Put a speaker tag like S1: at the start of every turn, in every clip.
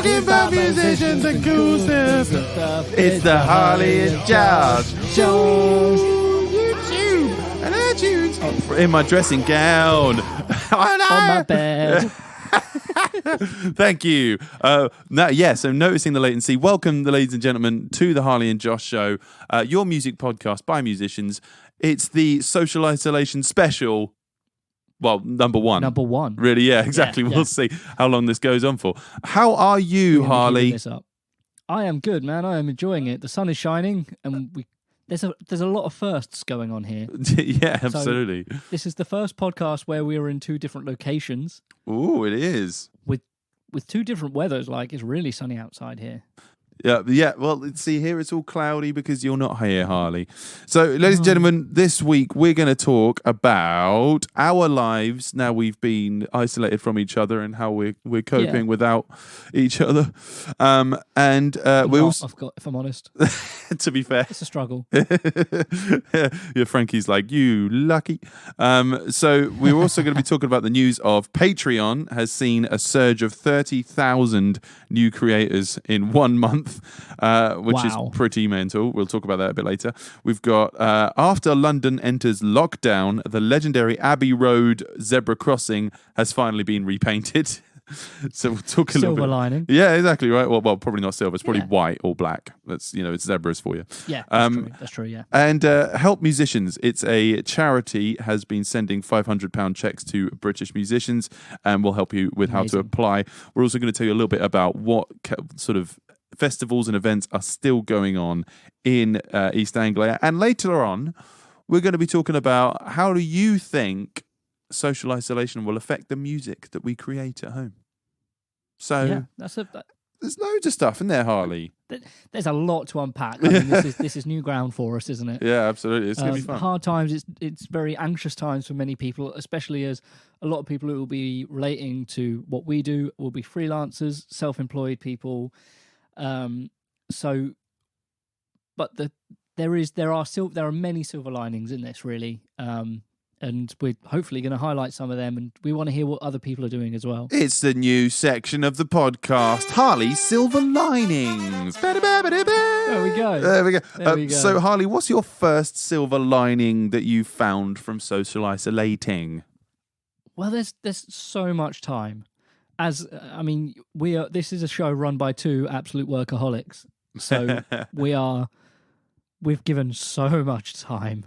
S1: talking about musicians and cool stuff. It's the Harley and Josh Show. YouTube and iTunes. In my dressing gown.
S2: On my bed.
S1: Thank you. So noticing the latency, welcome, ladies and gentlemen, to the Harley and Josh Show, your music podcast by musicians. It's the social isolation special. Well, number one. Really, yeah, exactly. We'll see how long this goes on for. How are you, Harley?
S2: I am good, man. I am enjoying it. The sun is shining, and there's a lot of firsts going on here.
S1: Yeah, absolutely.
S2: So this is the first podcast where we are in two different locations.
S1: Ooh, it is.
S2: With two different weathers. Like, it's really sunny outside here.
S1: Yeah. Well, see, here it's all cloudy because you're not here, Harley. So, ladies and gentlemen, this week we're going to talk about our lives now we've been isolated from each other and how we're coping without each other. We also,
S2: if I'm honest,
S1: to be fair,
S2: it's a struggle.
S1: Yeah, Frankie's like, you lucky. So we're also going to be talking about the news of Patreon has seen a surge of 30,000 new creators in 1 month. Which is pretty mental. We'll talk about that a bit later. We've got after London enters lockdown, the legendary Abbey Road zebra crossing has finally been repainted. So we'll talk a little bit.
S2: Silver lining.
S1: Yeah, exactly right. Well, probably not silver. It's probably white or black. That's it's zebras for you.
S2: Yeah, that's true. Yeah.
S1: And Help Musicians. It's a charity has been sending £500 checks to British musicians, and we'll help you with how to apply. We're also going to tell you a little bit about what sort of festivals and events are still going on in East Anglia. And later on, we're going to be talking about how do you think social isolation will affect the music that we create at home. So there's loads of stuff in there, Harley.
S2: There's a lot to unpack. I mean, this is new ground for us, isn't it?
S1: Yeah, absolutely. It's going to be fun.
S2: Hard times. It's very anxious times for many people, especially as a lot of people who will be relating to what we do will be freelancers, self-employed people. There are many silver linings in this, really, and we're hopefully going to highlight some of them, and we want to hear what other people are doing as well.
S1: It's the new section of the podcast, Harley's Silver Linings. There we go. So, Harley, what's your first silver lining that you found from social isolating?
S2: Well, there's so much time. This is a show run by two absolute workaholics. So we've given so much time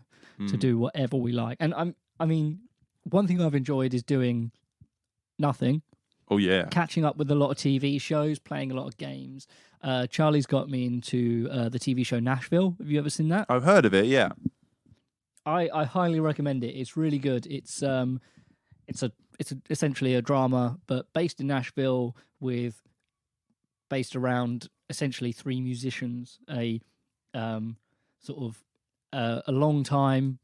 S2: to do whatever we like. And one thing I've enjoyed is doing nothing.
S1: Oh yeah.
S2: Catching up with a lot of TV shows, playing a lot of games. Charlie's got me into the TV show Nashville. Have you ever seen that?
S1: I've heard of it, yeah.
S2: I highly recommend it. It's really good. It's essentially a drama, but based in Nashville, based around essentially three musicians, a long time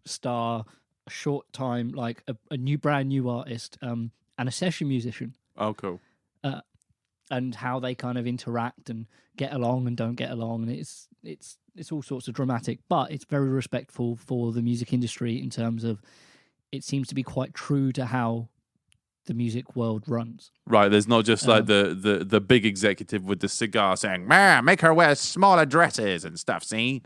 S2: star, a short time, like a brand new artist, and a session musician.
S1: Oh, cool.
S2: And how they kind of interact and get along and don't get along, and it's all sorts of dramatic, but it's very respectful for the music industry in terms of it seems to be quite true to how the music world runs. Right,
S1: there's not just like the big executive with the cigar saying, "Man, make her wear smaller dresses and stuff." See?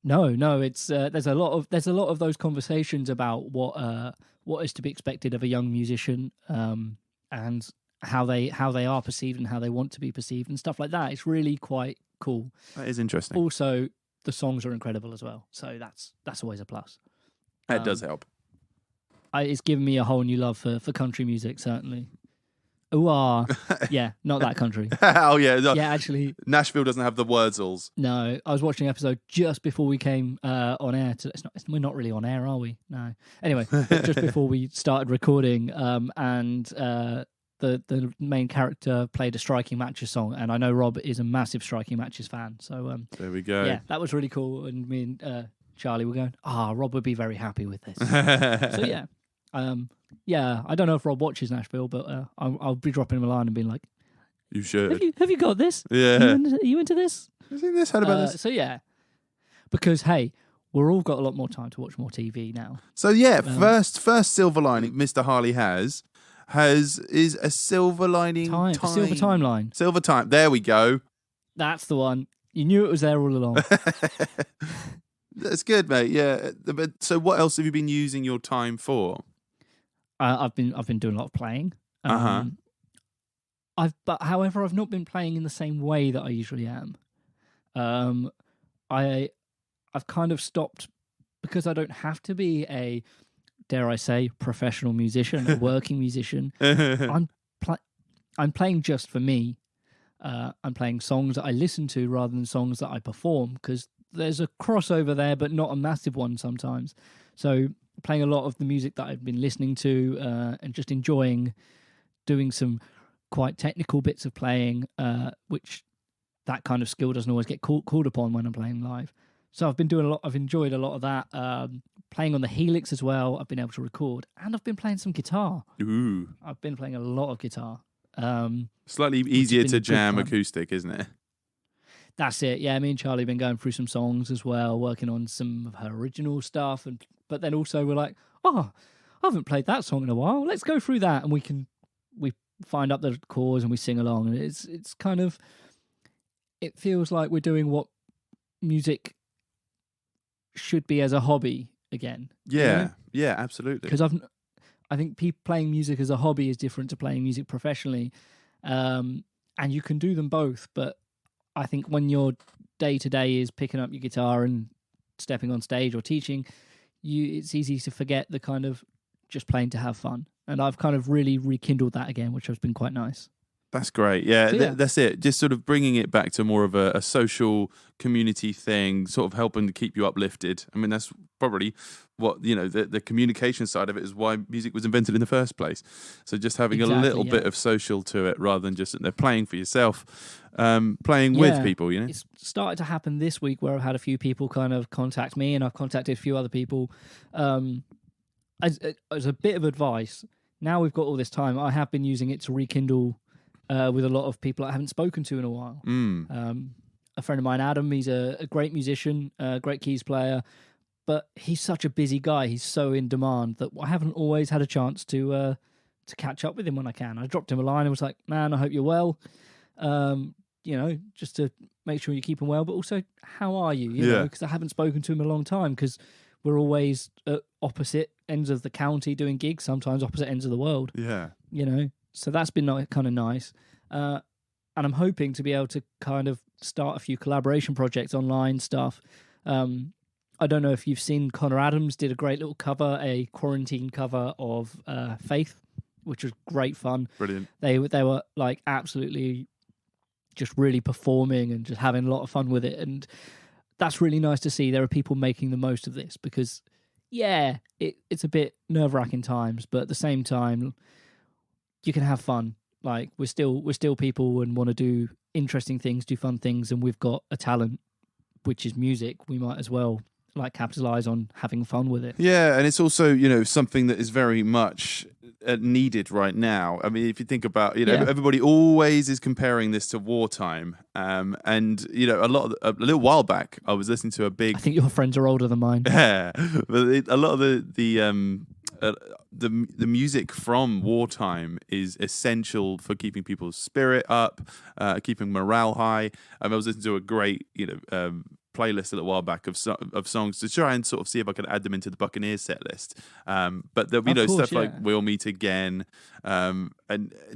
S2: No, it's there's a lot of those conversations about what is to be expected of a young musician, and how they are perceived and how they want to be perceived and stuff like that. It's really quite cool.
S1: That is interesting.
S2: Also, the songs are incredible as well, so that's always a plus.
S1: That does help.
S2: It's given me a whole new love for country music, certainly. Ooh, yeah, not that country.
S1: Oh, yeah. No,
S2: yeah, actually.
S1: Nashville doesn't have the wordzels.
S2: No, I was watching an episode just before we came on air. We're not really on air, are we? No. Anyway, just before we started recording, and the main character played a Striking Matches song, and I know Rob is a massive Striking Matches fan. So
S1: there we go.
S2: Yeah, that was really cool. And me and Charlie were going, Rob would be very happy with this. So yeah. Yeah, I don't know if Rob watches Nashville, but I'll be dropping him a line and being like,
S1: "You should.
S2: Have you got this?
S1: Yeah.
S2: Are you into this?
S1: Have you seen this? Heard about this?"
S2: So yeah, because hey, we're all got a lot more time to watch more TV now.
S1: So yeah, first silver lining Mr. Harley has is a silver lining time.
S2: Silver timeline.
S1: Silver time. There we go.
S2: That's the one. You knew it was there all along.
S1: That's good, mate. Yeah. But so, what else have you been using your time for?
S2: I've been doing a lot of playing. However, I've not been playing in the same way that I usually am. I've kind of stopped because I don't have to be a, dare I say, professional musician, a working musician. I'm playing just for me. I'm playing songs that I listen to rather than songs that I perform, because there's a crossover there, but not a massive one sometimes. So playing a lot of the music that I've been listening to and just enjoying doing some quite technical bits of playing, which that kind of skill doesn't always get called upon when I'm playing live. So I've been doing a lot. I've enjoyed a lot of that. Playing on the Helix as well. I've been able to record, and I've been playing some guitar.
S1: Ooh.
S2: I've been playing a lot of guitar.
S1: Slightly easier to jam acoustic, isn't it?
S2: That's it. Yeah, me and Charlie have been going through some songs as well, working on some of her original stuff, but then also we're like, oh, I haven't played that song in a while. Let's go through that, and we find up the chords and we sing along, and it's kind of, it feels like we're doing what music should be as a hobby again.
S1: Yeah,
S2: you know?
S1: Yeah, absolutely.
S2: Because I think playing music as a hobby is different to playing music professionally, and you can do them both. But I think when your day to day is picking up your guitar and stepping on stage or teaching, it's easy to forget the kind of just playing to have fun. And I've kind of really rekindled that again, which has been quite nice.
S1: That's great. Yeah, so, that's it. Just sort of bringing it back to more of a social community thing, sort of helping to keep you uplifted. I mean, that's probably what, the communication side of it is why music was invented in the first place. So just having a little bit of social to it rather than just playing for yourself, playing with people,
S2: It's started to happen this week where I've had a few people kind of contact me, and I've contacted a few other people. As a bit of advice, now we've got all this time, I have been using it to rekindle with a lot of people I haven't spoken to in a while. A friend of mine, Adam, he's a great musician, great keys player, but he's such a busy guy. He's so in demand that I haven't always had a chance to catch up with him when I can. I dropped him a line and was like, man, I hope you're well. Just to make sure you keep him well, but also, how are you? You know, because I haven't spoken to him in a long time, because we're always at opposite ends of the county doing gigs, sometimes opposite ends of the world.
S1: Yeah.
S2: So that's been kind of nice. And I'm hoping to be able to kind of start a few collaboration projects, online stuff. I don't know if you've seen, Connor Adams did a great little cover, a quarantine cover of Faith, which was great fun.
S1: Brilliant.
S2: They were like absolutely just really performing and just having a lot of fun with it. And that's really nice to see. There are people making the most of this, because, it's a bit nerve-wracking times, but at the same time, you can have fun. Like, we're still people and want to do interesting things, do fun things, and we've got a talent, which is music. We might as well capitalize on having fun with it.
S1: Yeah, and it's also something that is very much needed right now. I mean, if you think about everybody always is comparing this to wartime, and a little while back I was listening to a big.
S2: I think your friends are older than mine.
S1: Yeah, but a lot of the music from wartime is essential for keeping people's spirit up, keeping morale high. I was listening to a great playlist a little while back of songs to try and sort of see if I could add them into the Buccaneers set list. But there'll be stuff like "We'll Meet Again," and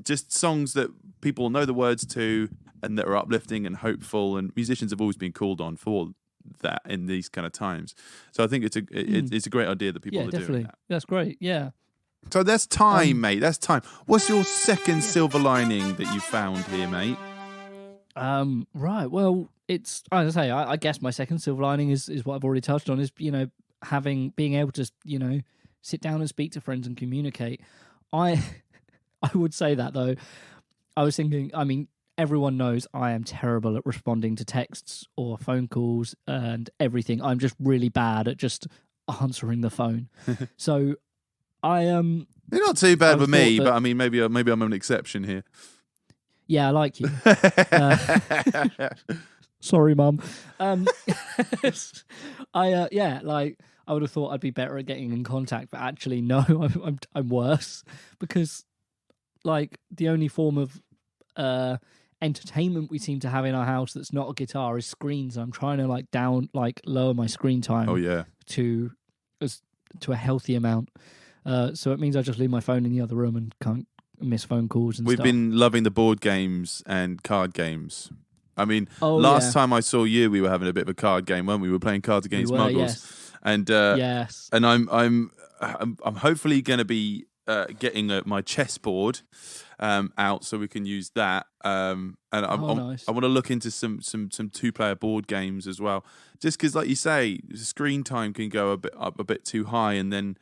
S1: just songs that people know the words to and that are uplifting and hopeful. And musicians have always been called on for that in these kind of times. So I think it's a great idea that people are doing that.
S2: That's great. Yeah.
S1: So that's time, mate. That's time. What's your second silver lining that you found here, mate?
S2: Right. Well, it's, as I say, I guess my second silver lining is what I've already touched on, is, being able to, sit down and speak to friends and communicate. I would say that, though. I was thinking, everyone knows I am terrible at responding to texts or phone calls and everything. I'm just really bad at just answering the phone. So you're
S1: not too bad with me, but maybe I'm an exception here.
S2: Yeah, I like you. Sorry, Mum. I would have thought I'd be better at getting in contact, but actually, no, I'm worse, because like the only form of entertainment we seem to have in our house that's not a guitar is screens. I'm trying to lower my screen time.
S1: Oh yeah,
S2: to a healthy amount. So it means I just leave my phone in the other room and can't miss phone calls and
S1: We've
S2: stuff.
S1: been loving the board games and card games. I mean, last time I saw you, we were having a bit of a card game, weren't we? We were playing Cards Against Muggles,
S2: yes.
S1: And
S2: yes,
S1: and I'm hopefully going to be getting my chessboard out so we can use that. And
S2: nice.
S1: I want to look into some 2-player board games as well, just because, like you say, screen time can go a bit too high, and then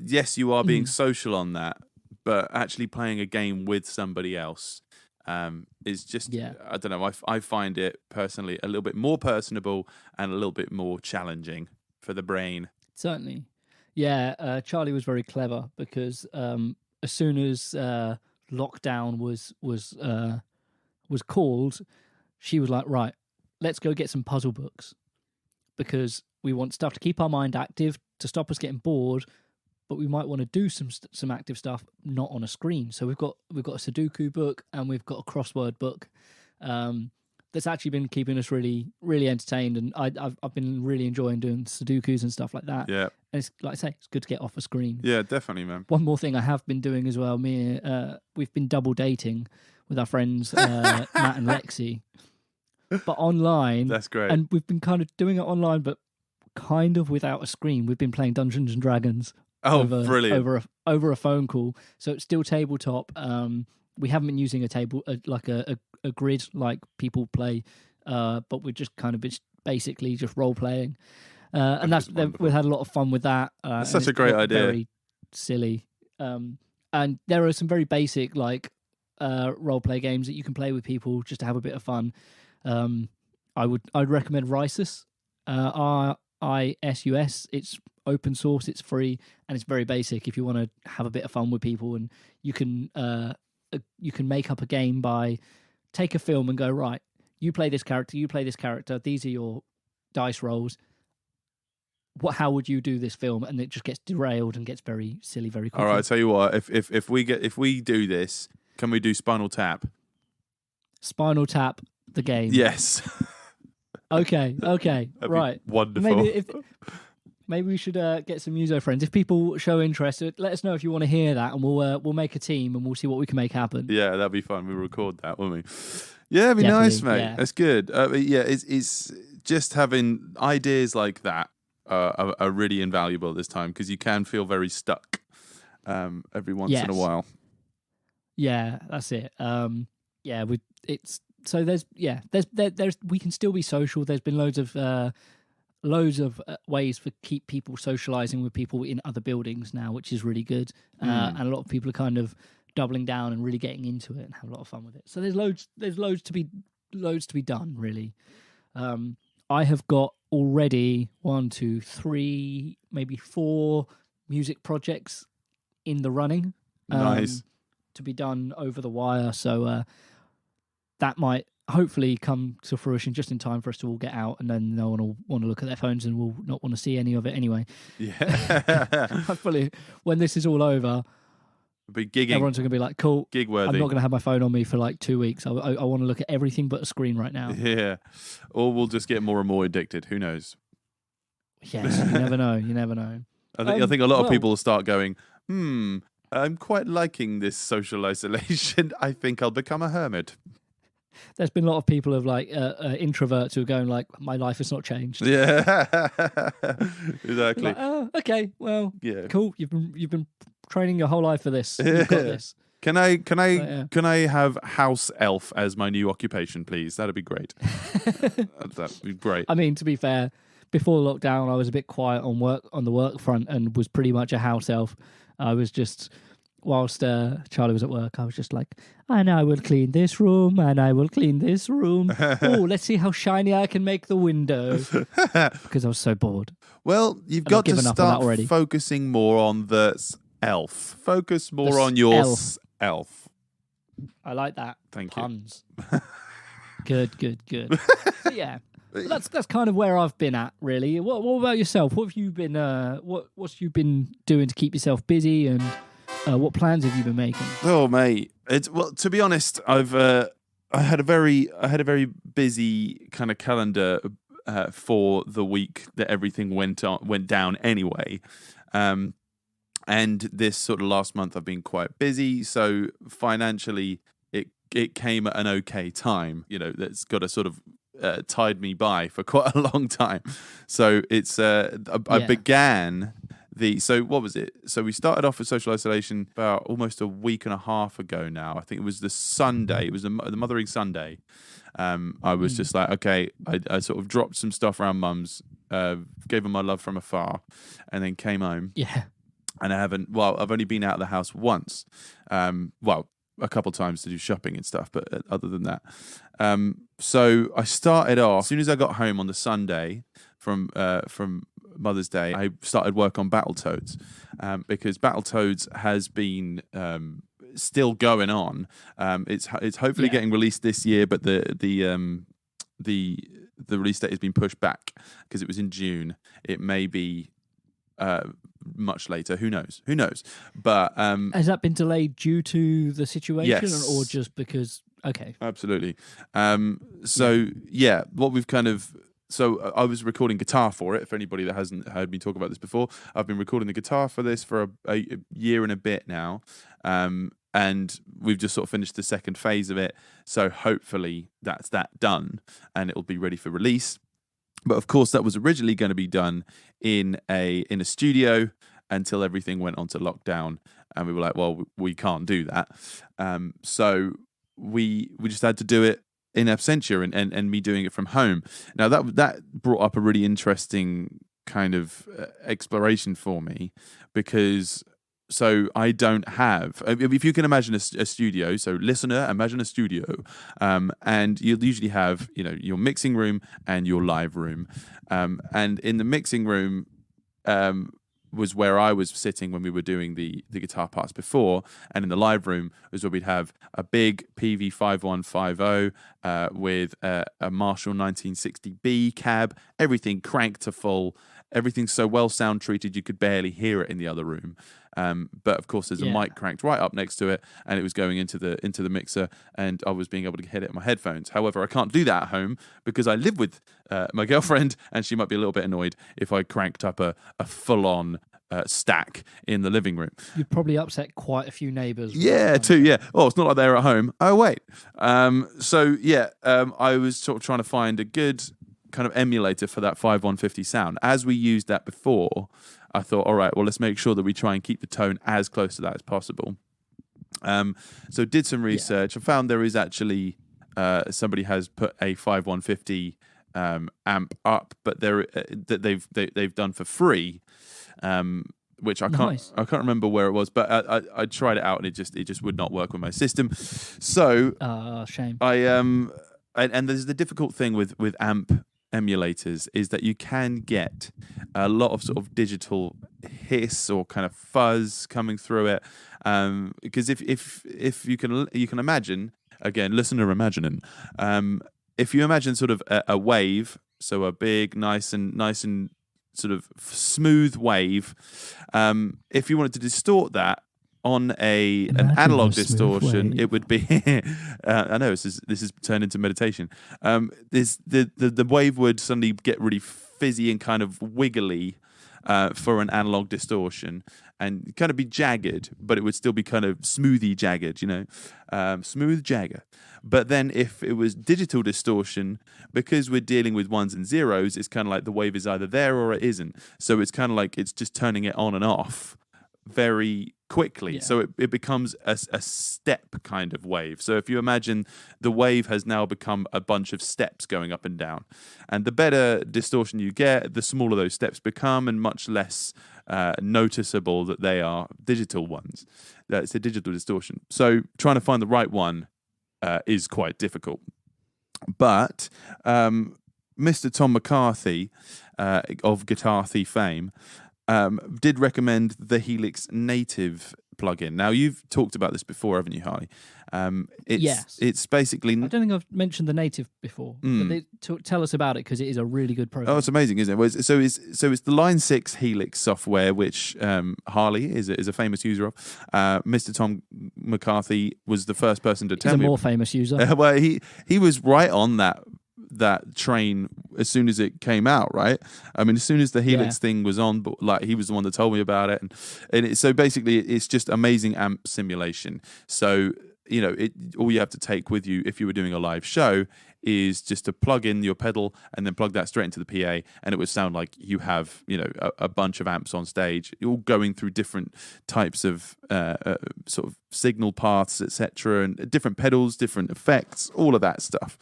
S1: yes, you are being social on that, but actually playing a game with somebody else is just, I don't know, I find it personally a little bit more personable and a little bit more challenging for the brain.
S2: Certainly. Yeah, Charlie was very clever because as soon as lockdown was called, she was like, right, let's go get some puzzle books because we want stuff to keep our mind active, to stop us getting bored, but we might want to do some active stuff not on a screen. So we've got a Sudoku book and we've got a crossword book that's actually been keeping us really, really entertained, and I've been really enjoying doing Sudokus and stuff like that.
S1: Yeah,
S2: and it's, like I say, it's good to get off a screen.
S1: Yeah, definitely, man.
S2: One more thing I have been doing as well. We've been double dating with our friends Matt and Lexi, but online.
S1: That's great.
S2: And we've been kind of doing it online, but kind of without a screen. We've been playing Dungeons and Dragons.
S1: Brilliant.
S2: Over a phone call, so it's still tabletop. We haven't been using a grid like people play, but we're just kind of basically just role playing, and we've had a lot of fun with that.
S1: That's such a great idea.
S2: Very silly, and there are some very basic role play games that you can play with people just to have a bit of fun. I'd recommend Risus, RISUS. It's open source, it's free, and it's very basic if you want to have a bit of fun with people. And you can make up a game by take a film and go, right, you play this character, these are your dice rolls. How would you do this film? And it just gets derailed and gets very silly very quickly.
S1: All right, I tell you what, if we do this, can we do Spinal Tap?
S2: Spinal Tap the game.
S1: Yes.
S2: Okay, right.
S1: Wonderful.
S2: Maybe we should get some user friends. If people show interest, let us know if you want to hear that, and we'll make a team and we'll see what we can make happen.
S1: Yeah, that'd be fun. We'll record that, won't we? Yeah, it'd be nice, mate. Yeah. That's good. It's just having ideas like that are really invaluable at this time, because you can feel very stuck every once in a while. Yeah,
S2: that's it. There's we can still be social. There's been loads of ways for keep people socializing with people in other buildings now, which is really good. And a lot of people are kind of doubling down and really getting into it and have a lot of fun with it. So there's loads to be done, really. I have got already 1, 2, 3, maybe 4 music projects in the running.
S1: Nice.
S2: To be done over the wire. So that might hopefully come to fruition just in time for us to all get out, and then no one will want to look at their phones and will not want to see any of it anyway.
S1: Yeah.
S2: Hopefully, when this is all over,
S1: be gigging.
S2: Everyone's going to be like, cool,
S1: gig worthy.
S2: I'm not going to have my phone on me for 2 weeks. I want to look at everything but a screen right now.
S1: Yeah. Or we'll just get more and more addicted. Who knows?
S2: Yes, you never know.
S1: I think a lot of people will start going, I'm quite liking this social isolation. I think I'll become a hermit.
S2: There's been a lot of people of introverts who are going my life has not changed.
S1: Yeah, exactly.
S2: Okay, well, yeah, cool. You've been training your whole life for this. You've got this.
S1: Can I have house elf as my new occupation, please? That'd be great. That'd be great.
S2: I mean, to be fair, before lockdown, I was a bit quiet on the work front and was pretty much a house elf. I was just, whilst Charlie was at work, I was just like, and I will clean this room, and I will clean this room. Oh, let's see how shiny I can make the window. Because I was so bored.
S1: Well, you've got to start focusing more on the elf. Focus more on your elf.
S2: I like that.
S1: Thank
S2: Puns. You. Good. So, yeah. That's kind of where I've been at, really. What about yourself? What have you been? What's you been doing to keep yourself busy and What plans have you been making?
S1: Oh, mate. Well, to be honest, I had a very busy kind of calendar for the week that everything went down anyway. And this sort of last month I've been quite busy, so financially it came at an okay time. That's got to sort of tide me by for quite a long time. So it's I began so what was it? So we started off with social isolation about almost a week and a half ago now. I think it was the Sunday. It was the Mothering Sunday. I was just like, okay, I sort of dropped some stuff around Mum's, gave her my love from afar, and then came home.
S2: Yeah.
S1: And I've only been out of the house once. A couple times to do shopping and stuff, but other than that. So I started off, as soon as I got home on the Sunday from Mother's Day, I started work on Battletoads, because Battletoads has been still going on. It's hopefully getting released this year, but the release date has been pushed back because it was in June. It may be much later. Who knows? But
S2: has that been delayed due to the situation,
S1: yes.
S2: or just because? Okay,
S1: absolutely. What we've kind of. So I was recording guitar for it. For anybody that hasn't heard me talk about this before, I've been recording the guitar for this for a year and a bit now, and we've just sort of finished the second phase of it. So hopefully that's that done, and it'll be ready for release. But of course, that was originally going to be done in a studio until everything went onto lockdown, and we were like, well, we can't do that. So we just had to do it in absentia and me doing it from home. Now that brought up a really interesting kind of exploration for me, because so I don't have, if you can imagine a studio, so listener, imagine a studio, and you'll usually have, your mixing room and your live room. And in the mixing room was where I was sitting when we were doing the guitar parts before, and in the live room was where we'd have a big PV 5150 with a Marshall 1960B cab, everything cranked to full, everything so well sound treated you could barely hear it in the other room. But of course, there's a mic cranked right up next to it, and it was going into the mixer, and I was being able to hit it in my headphones. However, I can't do that at home because I live with my girlfriend, and she might be a little bit annoyed if I cranked up a full-on stack in the living room.
S2: You'd probably upset quite a few neighbours.
S1: Yeah, too. Yeah. Oh, it's not like they're at home. Oh, wait. I was sort of trying to find a good kind of emulator for that 5150 sound. As we used that before, I thought, all right, well, let's make sure that we try and keep the tone as close to that as possible. So did some research. I found there is actually somebody has put a 5150 amp up, but that they've done for free, which I can't remember where it was, but I tried it out and it just would not work with my system. So
S2: shame.
S1: And there's the difficult thing with amp emulators is that you can get a lot of sort of digital hiss or kind of fuzz coming through it, because if you can imagine, again, listener imagining, if you imagine sort of a wave, so a big nice and sort of smooth wave, if you wanted to distort that on an analog distortion, it would be. I know this is turned into meditation. The wave would suddenly get really fizzy and kind of wiggly for an analog distortion, and kind of be jagged, but it would still be kind of smoothly jagged, smooth jagger. But then if it was digital distortion, because we're dealing with ones and zeros, it's kind of like the wave is either there or it isn't. So it's kind of like it's just turning it on and off very quickly. Yeah. So it becomes a step kind of wave. So if you imagine the wave has now become a bunch of steps going up and down. And the better distortion you get, the smaller those steps become and much less noticeable that they are digital ones. It's a digital distortion. So trying to find the right one is quite difficult. But Mr. Tom McCarthy of Guitar Thief fame did recommend the Helix Native plugin. Now, you've talked about this before, haven't you, Harley?
S2: Yes.
S1: It's basically...
S2: I don't think I've mentioned the native before, but tell us about it, because it is a really good program.
S1: Oh, it's amazing, isn't it? Well, so it's the Line 6 Helix software, which Harley is a famous user of. Mr. Tom McCarthy was the first person to tell me.
S2: He's a more famous user.
S1: Well, he was right on that train as soon as it came out, right? I mean, as soon as the Helix thing was on, but like he was the one that told me about it, and so basically it's just amazing amp simulation. So all you have to take with you if you were doing a live show is just to plug in your pedal and then plug that straight into the PA, and it would sound like you have a bunch of amps on stage, all going through different types of sort of signal paths, etc., and different pedals, different effects, all of that stuff.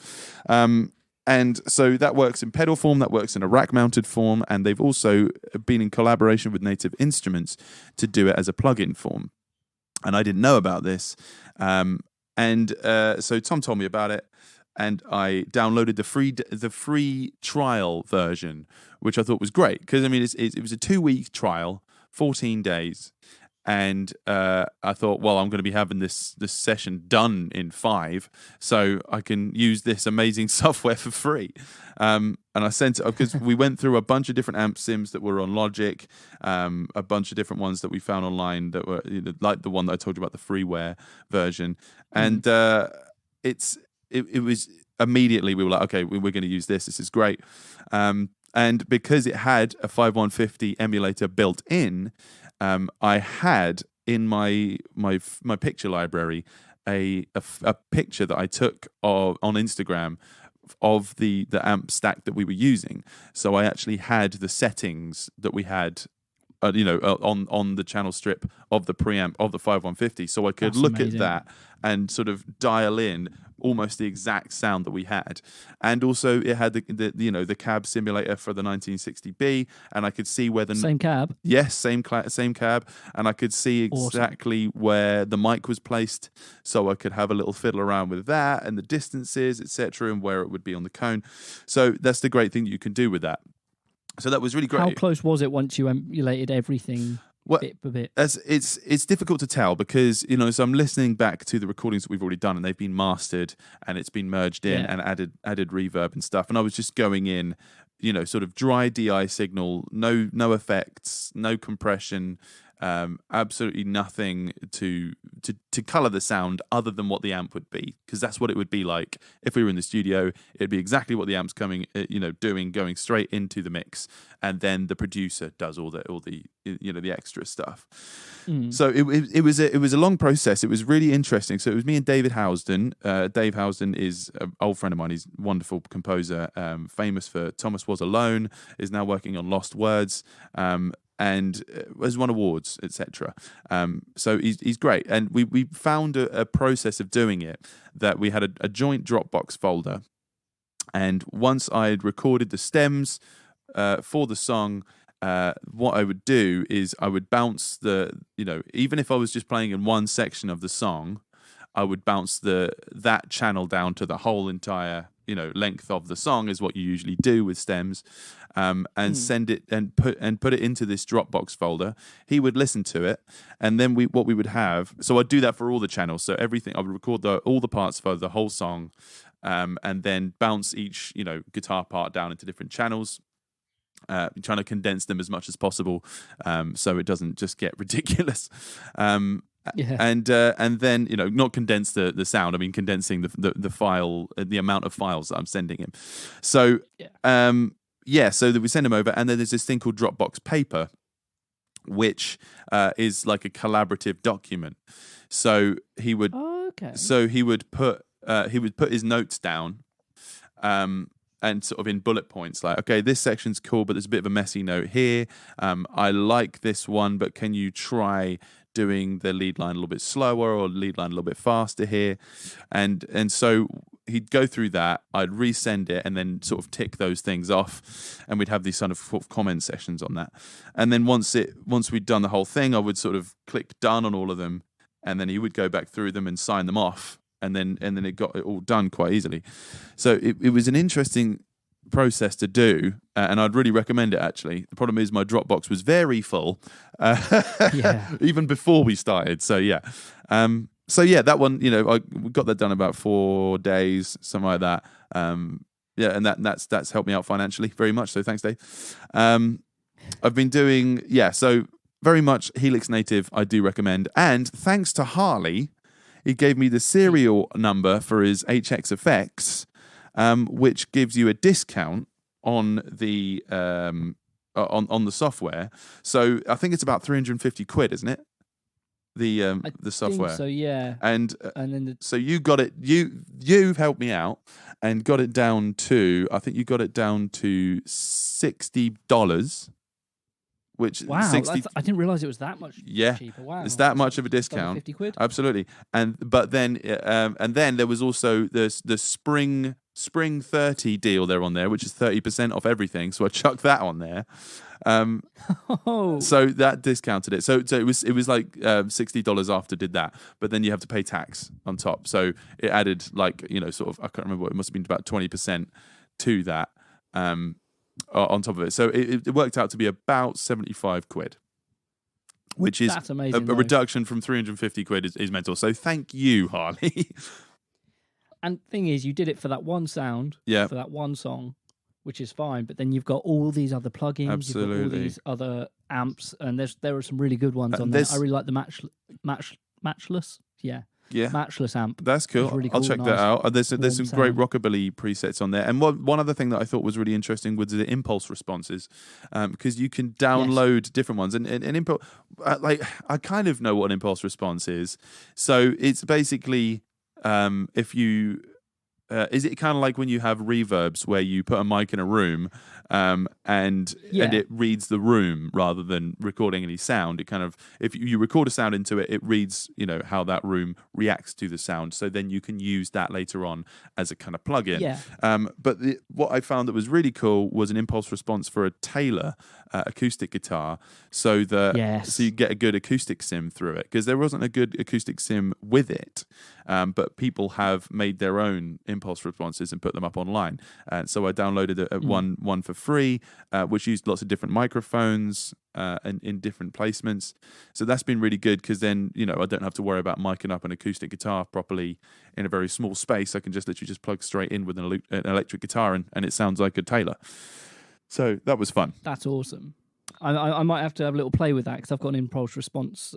S1: And so that works in pedal form, that works in a rack-mounted form, and they've also been in collaboration with Native Instruments to do it as a plug-in form. And I didn't know about this. So Tom told me about it, and I downloaded the free trial version, which I thought was great, because I mean it was a 2-week trial, 14 days. And I thought, well, I'm going to be having this session done in 5, so I can use this amazing software for free. And I sent it because we went through a bunch of different amp sims that were on Logic, a bunch of different ones that we found online that were like the one that I told you about, the freeware version. And it was immediately we were like, okay, we're going to use this. This is great. And because it had a 5150 emulator built in, I had in my picture library a picture that I took on Instagram of the amp stack that we were using. So I actually had the settings that we had, on the channel strip of the preamp of the 5150. So I could look at that and sort of dial in almost the exact sound that we had. And also it had the cab simulator for the 1960B, and I could see where the
S2: same cab.
S1: Yes, same cab, and I could see exactly where the mic was placed, so I could have a little fiddle around with that and the distances, etc., and where it would be on the cone. So that's the great thing you can do with that. So that was really great.
S2: How close was it once you emulated everything? Bit by bit.
S1: It's difficult to tell because so I'm listening back to the recordings that we've already done, and they've been mastered and it's been merged in and added reverb and stuff, and I was just going in, sort of dry DI signal, no effects, no compression, absolutely nothing to color the sound other than what the amp would be, because that's what it would be like if we were in the studio. It'd be exactly what the amp's coming doing, going straight into the mix, and then the producer does all the the extra stuff. So it was a long process. It was really interesting. So it was me and David Housden. Dave Housden is an old friend of mine. He's a wonderful composer, famous for Thomas Was Alone, is now working on Lost Words, and has won awards, etc. So he's great. And we found a process of doing it, that we had a joint Dropbox folder. And once I had recorded the stems for the song, what I would do is I would bounce even if I was just playing in one section of the song, I would bounce that channel down to the whole entire length of the song, is what you usually do with stems, and send it and put it into this Dropbox folder. He would listen to it, and then what we would have. So I'd do that for all the channels. So everything, I would record all the parts for the whole song, and then bounce each guitar part down into different channels. Trying to condense them as much as possible, so it doesn't just get ridiculous. And then not condense the sound. I mean, condensing the file, the amount of files that I'm sending him. So so that we send him over, and then there's this thing called Dropbox Paper, which is like a collaborative document. So he would put his notes down, and sort of in bullet points, like, okay, this section's cool, but there's a bit of a messy note here. I like this one, but can you try doing the lead line a little bit slower, or lead line a little bit faster here? And so he'd go through that, I'd resend it, and then sort of tick those things off, and we'd have these sort of comment sessions on that. And then once we'd done the whole thing, I would sort of click done on all of them, and then he would go back through them and sign them off, and then it got it all done quite easily. So it was an interesting process to do, and I'd really recommend it. Actually, the problem is my Dropbox was very full, even before we started. So yeah, that one, we got that done in about 4 days, something like that. And that's helped me out financially very much. So thanks, Dave. I've been doing so very much Helix Native. I do recommend, and thanks to Harley, he gave me the serial number for his HX effects. Which gives you a discount on the on the software. So I think it's about 350 quid, isn't it? The software.
S2: Think so yeah.
S1: And
S2: then
S1: so you got it. You've helped me out and got it down to. I think you got it down to $60. Which
S2: wow, I didn't realize it was that much cheaper. Wow,
S1: it's that much of a discount.
S2: 50 quid.
S1: Absolutely. And then there was also the spring 30 deal there on there, which is 30% off everything. So I chucked that on there. So that discounted it. So it was like $60 after did that, but then you have to pay tax on top. So it added sort of, I can't remember what it must have been, about 20% to that. On top of it, so it worked out to be about 75 quid, which is
S2: that's amazing,
S1: a reduction from 350 quid is mental. So thank you, Harley.
S2: And the thing is, you did it for that one sound, for that one song, which is fine. But then you've got all these other plugins,
S1: absolutely,
S2: you've got all these other amps, and there are some really good ones on there. I really like the matchless, matchless amp.
S1: That's cool.
S2: Really
S1: I'll check that out. There's some great rockabilly presets on there. And one other thing that I thought was really interesting was the impulse responses, because you can download different ones. And impulse, I kind of know what an impulse response is. So it's basically if you. Is it kind of like when you have reverbs where you put a mic in a room and it reads the room rather than recording any sound? It kind of, if you record a sound into it, it reads, how that room reacts to the sound. So then you can use that later on as a kind of plug-in. But what I found that was really cool was an impulse response for a Taylor acoustic guitar, so you get a good acoustic sim through it, because there wasn't a good acoustic sim with it. But people have made their own impulse responses and put them up online. So I downloaded one for free, which used lots of different microphones and in different placements. So that's been really good, because then I don't have to worry about miking up an acoustic guitar properly in a very small space. I can just literally plug straight in with an electric guitar, and it sounds like a Taylor. So that was fun.
S2: That's awesome. I might have to have a little play with that, because I've got an impulse response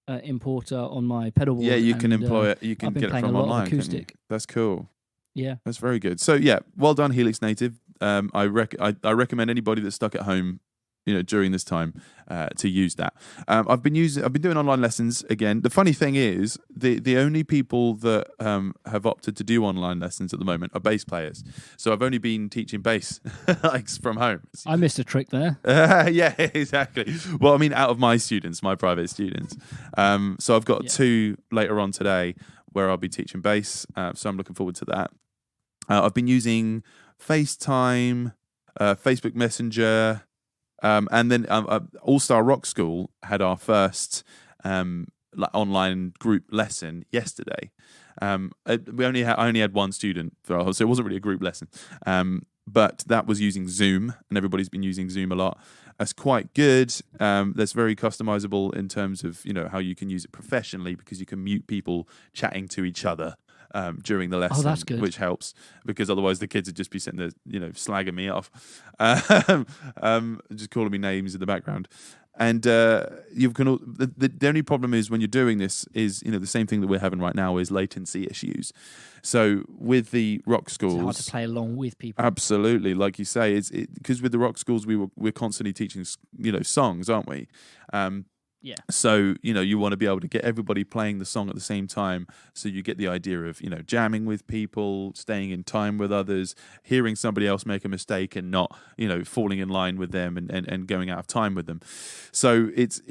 S2: importer on my pedal board.
S1: Yeah, you can employ it. You can get it from online. Acoustic. That's cool.
S2: Yeah,
S1: that's very good. So well done, Helix Native. I recommend anybody that's stuck at home, during this time, to use that. I've been doing online lessons again. The funny thing is, the only people that have opted to do online lessons at the moment are bass players. So I've only been teaching bass from home.
S2: I missed a trick there.
S1: Yeah, exactly. Well, I mean, out of my private students. So I've got 2 later on today where I'll be teaching bass. So I'm looking forward to that. I've been using FaceTime, Facebook Messenger. And then All Star Rock School had our first online group lesson yesterday. I only had one student, so it wasn't really a group lesson. But that was using Zoom, and everybody's been using Zoom a lot. That's quite good. That's very customizable in terms of how you can use it professionally, because you can mute people chatting to each other during the lesson,
S2: that's good.
S1: Which helps, because otherwise the kids would just be sitting there, slagging me off, just calling me names in the background. And the only problem is when you're doing this is the same thing that we're having right now is latency issues. So with the rock schools,
S2: it's hard to play along with people.
S1: Absolutely, like you say, because with the rock schools we're constantly teaching songs, aren't we?
S2: Yeah.
S1: So, you want to be able to get everybody playing the song at the same time. So you get the idea of, jamming with people, staying in time with others, hearing somebody else make a mistake and not, falling in line with them and going out of time with them. So it's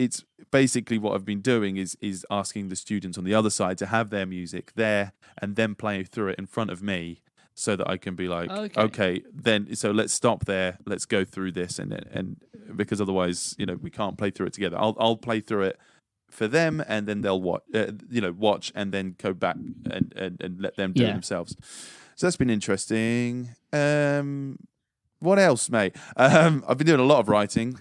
S1: basically what I've been doing is asking the students on the other side to have their music there and then play through it in front of me, so that I can be like, okay, then so let's stop there, let's go through this, and because otherwise, we can't play through it together. I'll play through it for them, and then they'll watch and then go back and let them do it themselves. So that's been interesting. What else, mate? I've been doing a lot of writing.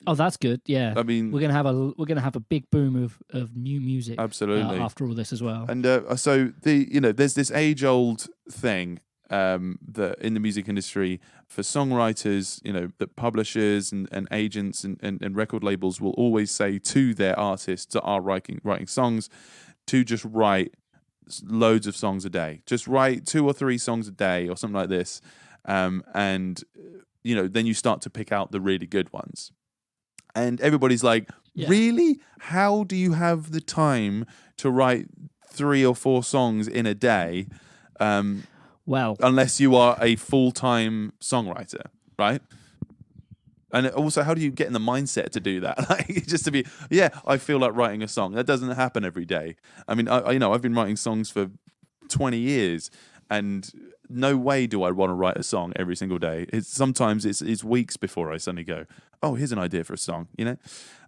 S2: Oh, that's good. Yeah,
S1: I mean,
S2: we're gonna have a big boom of new music.
S1: Absolutely.
S2: After all this as well.
S1: And so there's this age-old thing that in the music industry for songwriters, that publishers and agents and record labels will always say to their artists that are writing songs to just write loads of songs a day. Just write 2 or 3 songs a day or something like this. And then you start to pick out the really good ones. And everybody's like, really? How do you have the time to write 3 or 4 songs in a day?
S2: Well,
S1: unless you are a full-time songwriter, right? And also, how do you get in the mindset to do that? Like, just to be, I feel like writing a song. That doesn't happen every day. I mean, I've been writing songs for 20 years, and no way do I want to write a song every single day. Sometimes it's weeks before I suddenly go, oh, here's an idea for a song,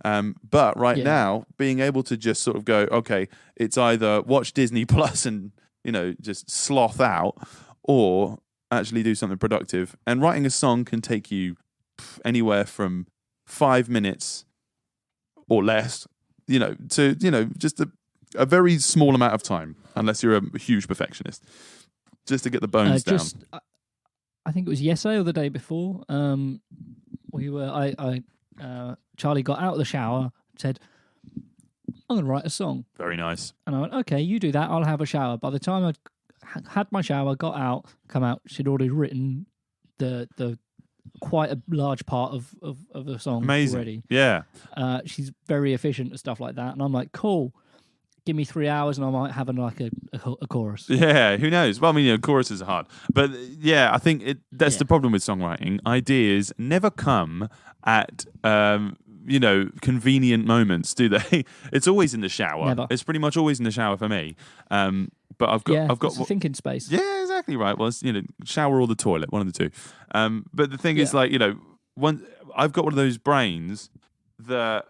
S1: But now, being able to just sort of go, okay, it's either watch Disney Plus and, just sloth out, or actually do something productive. And writing a song can take you anywhere from 5 minutes or less, to, just a very small amount of time, unless you're a huge perfectionist. Just to get the bones down.
S2: I think it was yesterday or the day before. Charlie got out of the shower, said, I'm going to write a song.
S1: Very nice.
S2: And I went, okay, you do that. I'll have a shower. By the time I'd had my shower, got out, come out, she'd already written the quite a large part of the song.
S1: Amazing.
S2: Already.
S1: Yeah.
S2: She's very efficient and stuff like that. And I'm like, cool. Give me 3 hours and I might have a chorus.
S1: Yeah, who knows? Well, I mean, choruses are hard. But I think that's the problem with songwriting. Ideas never come at, convenient moments, do they? It's always in the shower.
S2: Never.
S1: It's pretty much always in the shower for me. But I've got
S2: it's a thinking space.
S1: Yeah, exactly right. Well, it's, shower or the toilet, one of the two. But the thing is, I've got one of those brains that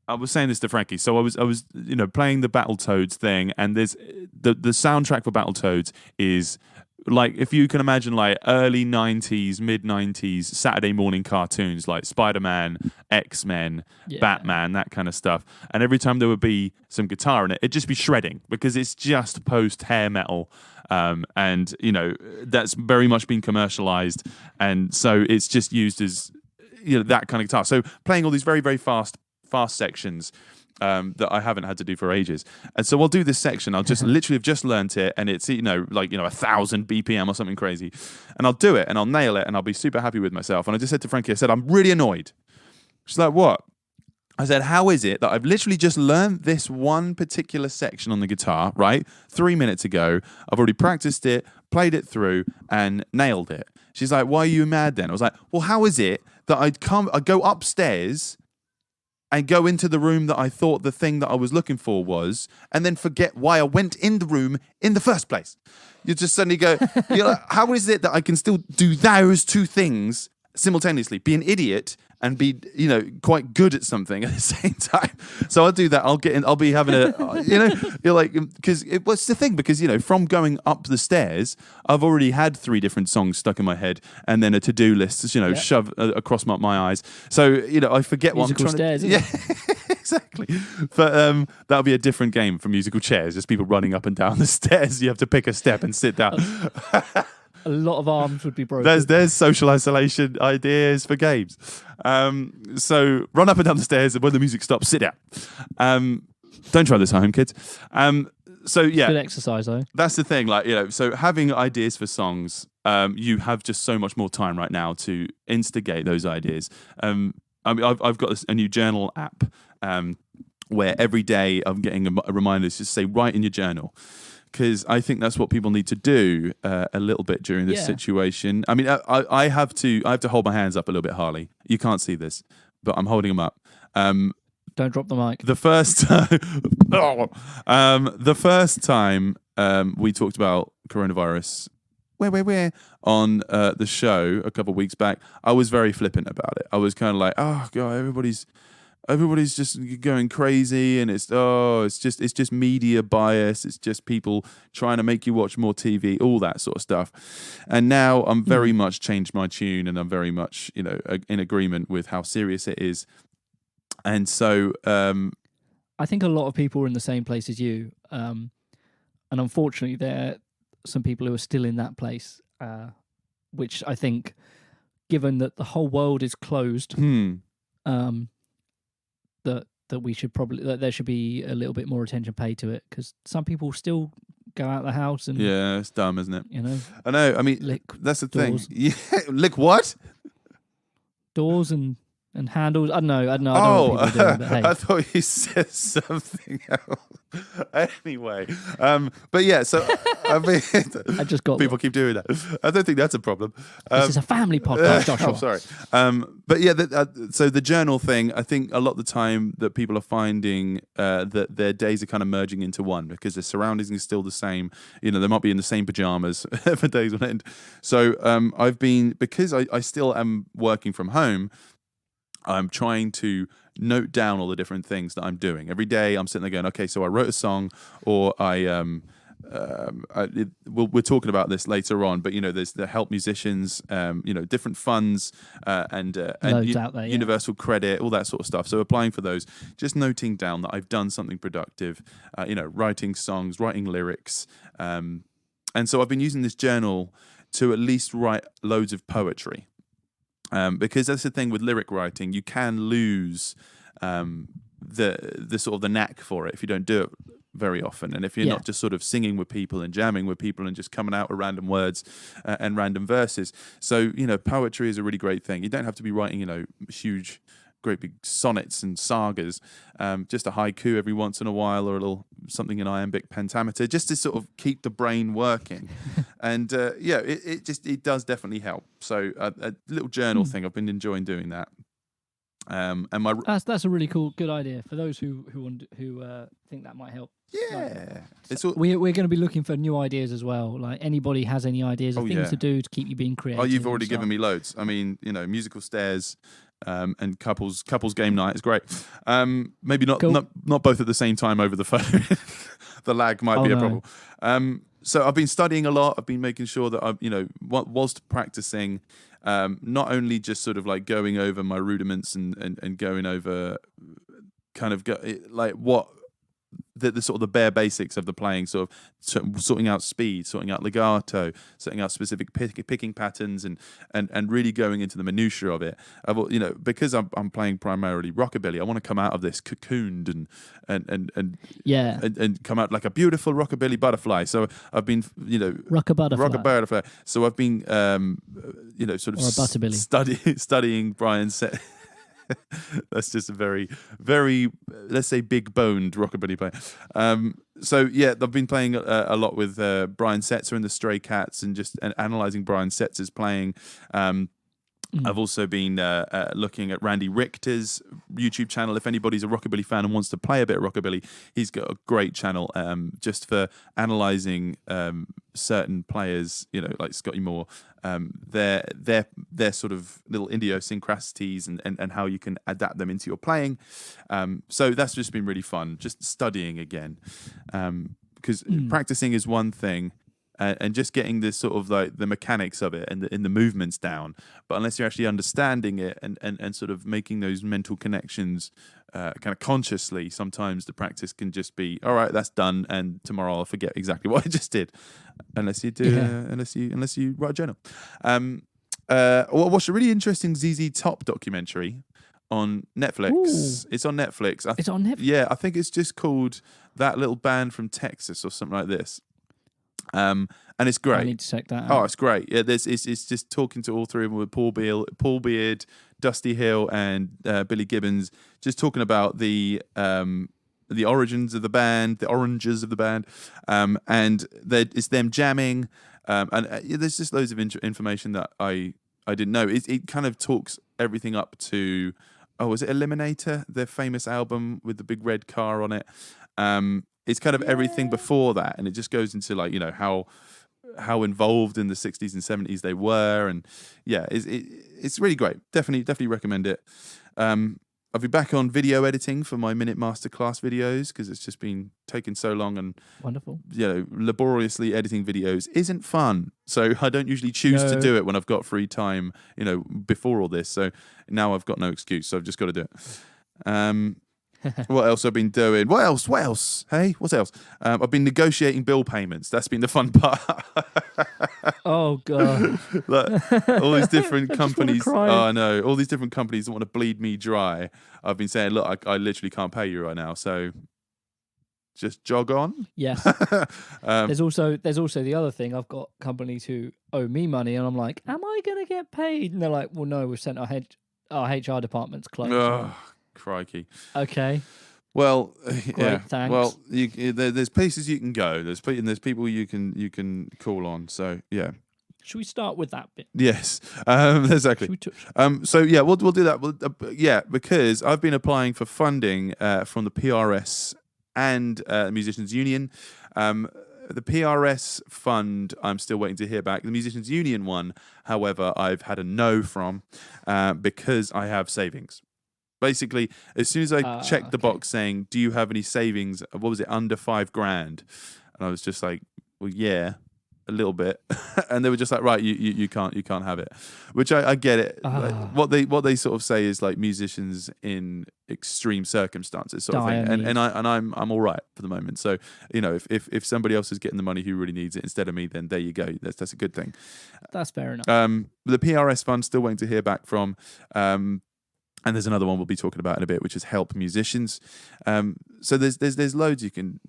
S1: I was saying this to Frankie. So I was playing the Battletoads thing, and there's the soundtrack for Battletoads is like, if you can imagine, like early 90s, mid 90s Saturday morning cartoons like Spider-Man, X-Men, Batman, that kind of stuff. And every time there would be some guitar in it, it'd just be shredding, because it's just post-hair metal. And that's very much been commercialized, and so it's just used as that kind of guitar. So playing all these very, very fast sections that I haven't had to do for ages. And so I'll do this section. I'll just literally have just learnt it, and it's 1,000 BPM or something crazy. And I'll do it and I'll nail it and I'll be super happy with myself. And I just said to Frankie, I said, I'm really annoyed. She's like, what? I said, how is it that I've literally just learned this one particular section on the guitar, right? 3 minutes ago. I've already practiced it, played it through, and nailed it. She's like, why are you mad then? I was like, well, how is it that I'd go upstairs and go into the room that I thought the thing that I was looking for was, and then forget why I went in the room in the first place? You just suddenly go, you're like, how is it that I can still do those two things simultaneously? Be an idiot and be, quite good at something at the same time. So I'll do that. I'll get in. I'll be having you're like, because what's the thing? Because, from going up the stairs, I've already had 3 different songs stuck in my head, and then a to-do list, shove across my eyes. So, I forget what
S2: musical
S1: I'm trying
S2: stairs,
S1: to do. Yeah, exactly. But that'll be a different game from musical chairs. Just people running up and down the stairs. You have to pick a step and sit down.
S2: A lot of arms would be broken.
S1: There's social isolation ideas for games. So run up and down the stairs, and when the music stops, sit down. Don't try this at home, kids. Good
S2: exercise though.
S1: That's the thing. So having ideas for songs, you have just so much more time right now to instigate those ideas. I've got a new journal app where every day I'm getting a reminder to say, write in your journal. Because I think that's what people need to do a little bit during this situation. I mean, I have to hold my hands up a little bit, Harley. You can't see this, but I'm holding them up.
S2: Don't drop the mic.
S1: The first time we talked about coronavirus, where on the show a couple of weeks back, I was very flippant about it. I was kind of like, oh god, everybody's everybody's just going crazy, and it's just media bias. It's just people trying to make you watch more TV, all that sort of stuff. And now I'm very much changed my tune, and I'm very much in agreement with how serious it is. And so
S2: I think a lot of people are in the same place as you, and unfortunately, there are some people who are still in that place, which I think, given that the whole world is closed. That we should that there should be a little bit more attention paid to it, because some people still go out the house and
S1: it's dumb, isn't it?
S2: I
S1: know. I mean, that's the doors. Thing. Yeah, lick what?
S2: Doors and handles. I don't know. I don't know what people are doing, but hey.
S1: I thought you said something else. Anyway, but yeah. So I mean,
S2: I just got
S1: people keep doing that. I don't think that's a problem.
S2: This is a family podcast, Joshua.
S1: I'm sorry. But yeah. So the journal thing, I think a lot of the time that people are finding that their days are kind of merging into one, because their surroundings are still the same. They might be in the same pajamas for days on end. So I've been, because I still am working from home, I'm trying to note down all the different things that I'm doing. Every day I'm sitting there going, okay, so I wrote a song, or we're talking about this later on, but there's the help musicians, different funds, and
S2: out there,
S1: universal credit, all that sort of stuff. So applying for those, just noting down that I've done something productive, writing songs, writing lyrics. And so I've been using this journal to at least write loads of poetry. Because that's the thing with lyric writing, you can lose the sort of the knack for it if you don't do it very often, and if you're not just sort of singing with people and jamming with people and just coming out with random words and random verses. So poetry is a really great thing. You don't have to be writing huge, great big sonnets and sagas. Just a haiku every once in a while, or a little something in iambic pentameter, just to sort of keep the brain working. And it does definitely help. So a little journal thing, I've been enjoying doing that. And
S2: that's a really good idea for those who think that might help.
S1: Yeah,
S2: we're going to be looking for new ideas as well. Like, anybody has any ideas of things to do to keep you being creative?
S1: Oh, you've already given me loads. I mean, musical stairs. And couples game night is great. Maybe not both at the same time over the phone. The lag might be a problem. So I've been studying a lot. I've been making sure that I've whilst practicing, not only just sort of like going over my rudiments and going over kind of what the sort of the bare basics of the playing, sort of sorting out speed, sorting out legato, sorting out specific picking patterns, and really going into the minutiae of it. Because I'm playing primarily rockabilly, I want to come out of this cocooned and come out like a beautiful rockabilly butterfly. So I've been
S2: rock butterfly.
S1: So I've been sort of studying Brian's set. That's just a very, very, let's say, big-boned rockabilly player. So yeah, I've been playing a lot with Brian Setzer and the Stray Cats, and just analysing Brian Setzer's playing. I've also been looking at Randy Richter's YouTube channel. If anybody's a rockabilly fan and wants to play a bit of rockabilly, he's got a great channel just for analysing certain players, like Scotty Moore, their sort of little idiosyncrasies and how you can adapt them into your playing. So that's just been really fun, just studying again, because practicing is one thing. And just getting this sort of like the mechanics of it and the movements down, but unless you're actually understanding it and sort of making those mental connections kind of consciously, sometimes the practice can just be, all right, that's done, and tomorrow I'll forget exactly what I just did, unless you do unless you write a journal. I watched a really interesting ZZ Top documentary on Netflix. Ooh. It's on Netflix.
S2: It's on Netflix.
S1: Yeah, I think it's just called That Little Band from Texas or something like this. And it's great.
S2: I need to check that out.
S1: Oh, it's great. Yeah, it's just talking to all three of them, with Paul Beard, Dusty Hill, and Billy Gibbons, just talking about the origins of the band, the oranges of the band, and it's them jamming, and there's just loads of information that I didn't know. It kind of talks everything up to, was it Eliminator, their famous album with the big red car on it. It's kind of everything before that, and it just goes into like how involved in the 60s and 70s they were, and yeah, it's really great. Definitely recommend it. I'll be back on video editing for my Minute Masterclass videos because it's just been taking so long, and
S2: wonderful.
S1: Laboriously editing videos isn't fun. So I don't usually choose to do it when I've got free time, before all this. So now I've got no excuse. So I've just got to do it. What else I've been doing? What else? Hey, what else? I've been negotiating bill payments. That's been the fun part.
S2: Oh god!
S1: All these different companies.
S2: Cry.
S1: Oh no! All these different companies that want to bleed me dry. I've been saying, look, I literally can't pay you right now, so just jog on.
S2: Yes. There's also the other thing. I've got companies who owe me money, and I'm like, am I going to get paid? And they're like, well, no, we've sent our HR department's closed.
S1: Oh, crikey.
S2: Okay.
S1: Well,
S2: Great, thanks.
S1: Well, there's places you can go. There's people you can call on. So yeah.
S2: Should we start with that bit?
S1: Yes, exactly. So yeah, we'll do that. Because I've been applying for funding from the PRS and Musicians Union. The PRS fund, I'm still waiting to hear back. The Musicians Union one, however, I've had a no from because I have savings. Basically, as soon as I checked the box saying, "Do you have any savings?" What was it, under $5,000? And I was just like, "Well, yeah, a little bit." And they were just like, "Right, you can't have it," which I get it. Like, what they sort of say is like musicians in extreme circumstances, sort of thing. And I'm all right for the moment. So if somebody else is getting the money who really needs it instead of me, then there you go. That's a good thing.
S2: That's fair enough.
S1: The PRS fund, still waiting to hear back from. And there's another one we'll be talking about in a bit, which is help musicians. So there's loads you can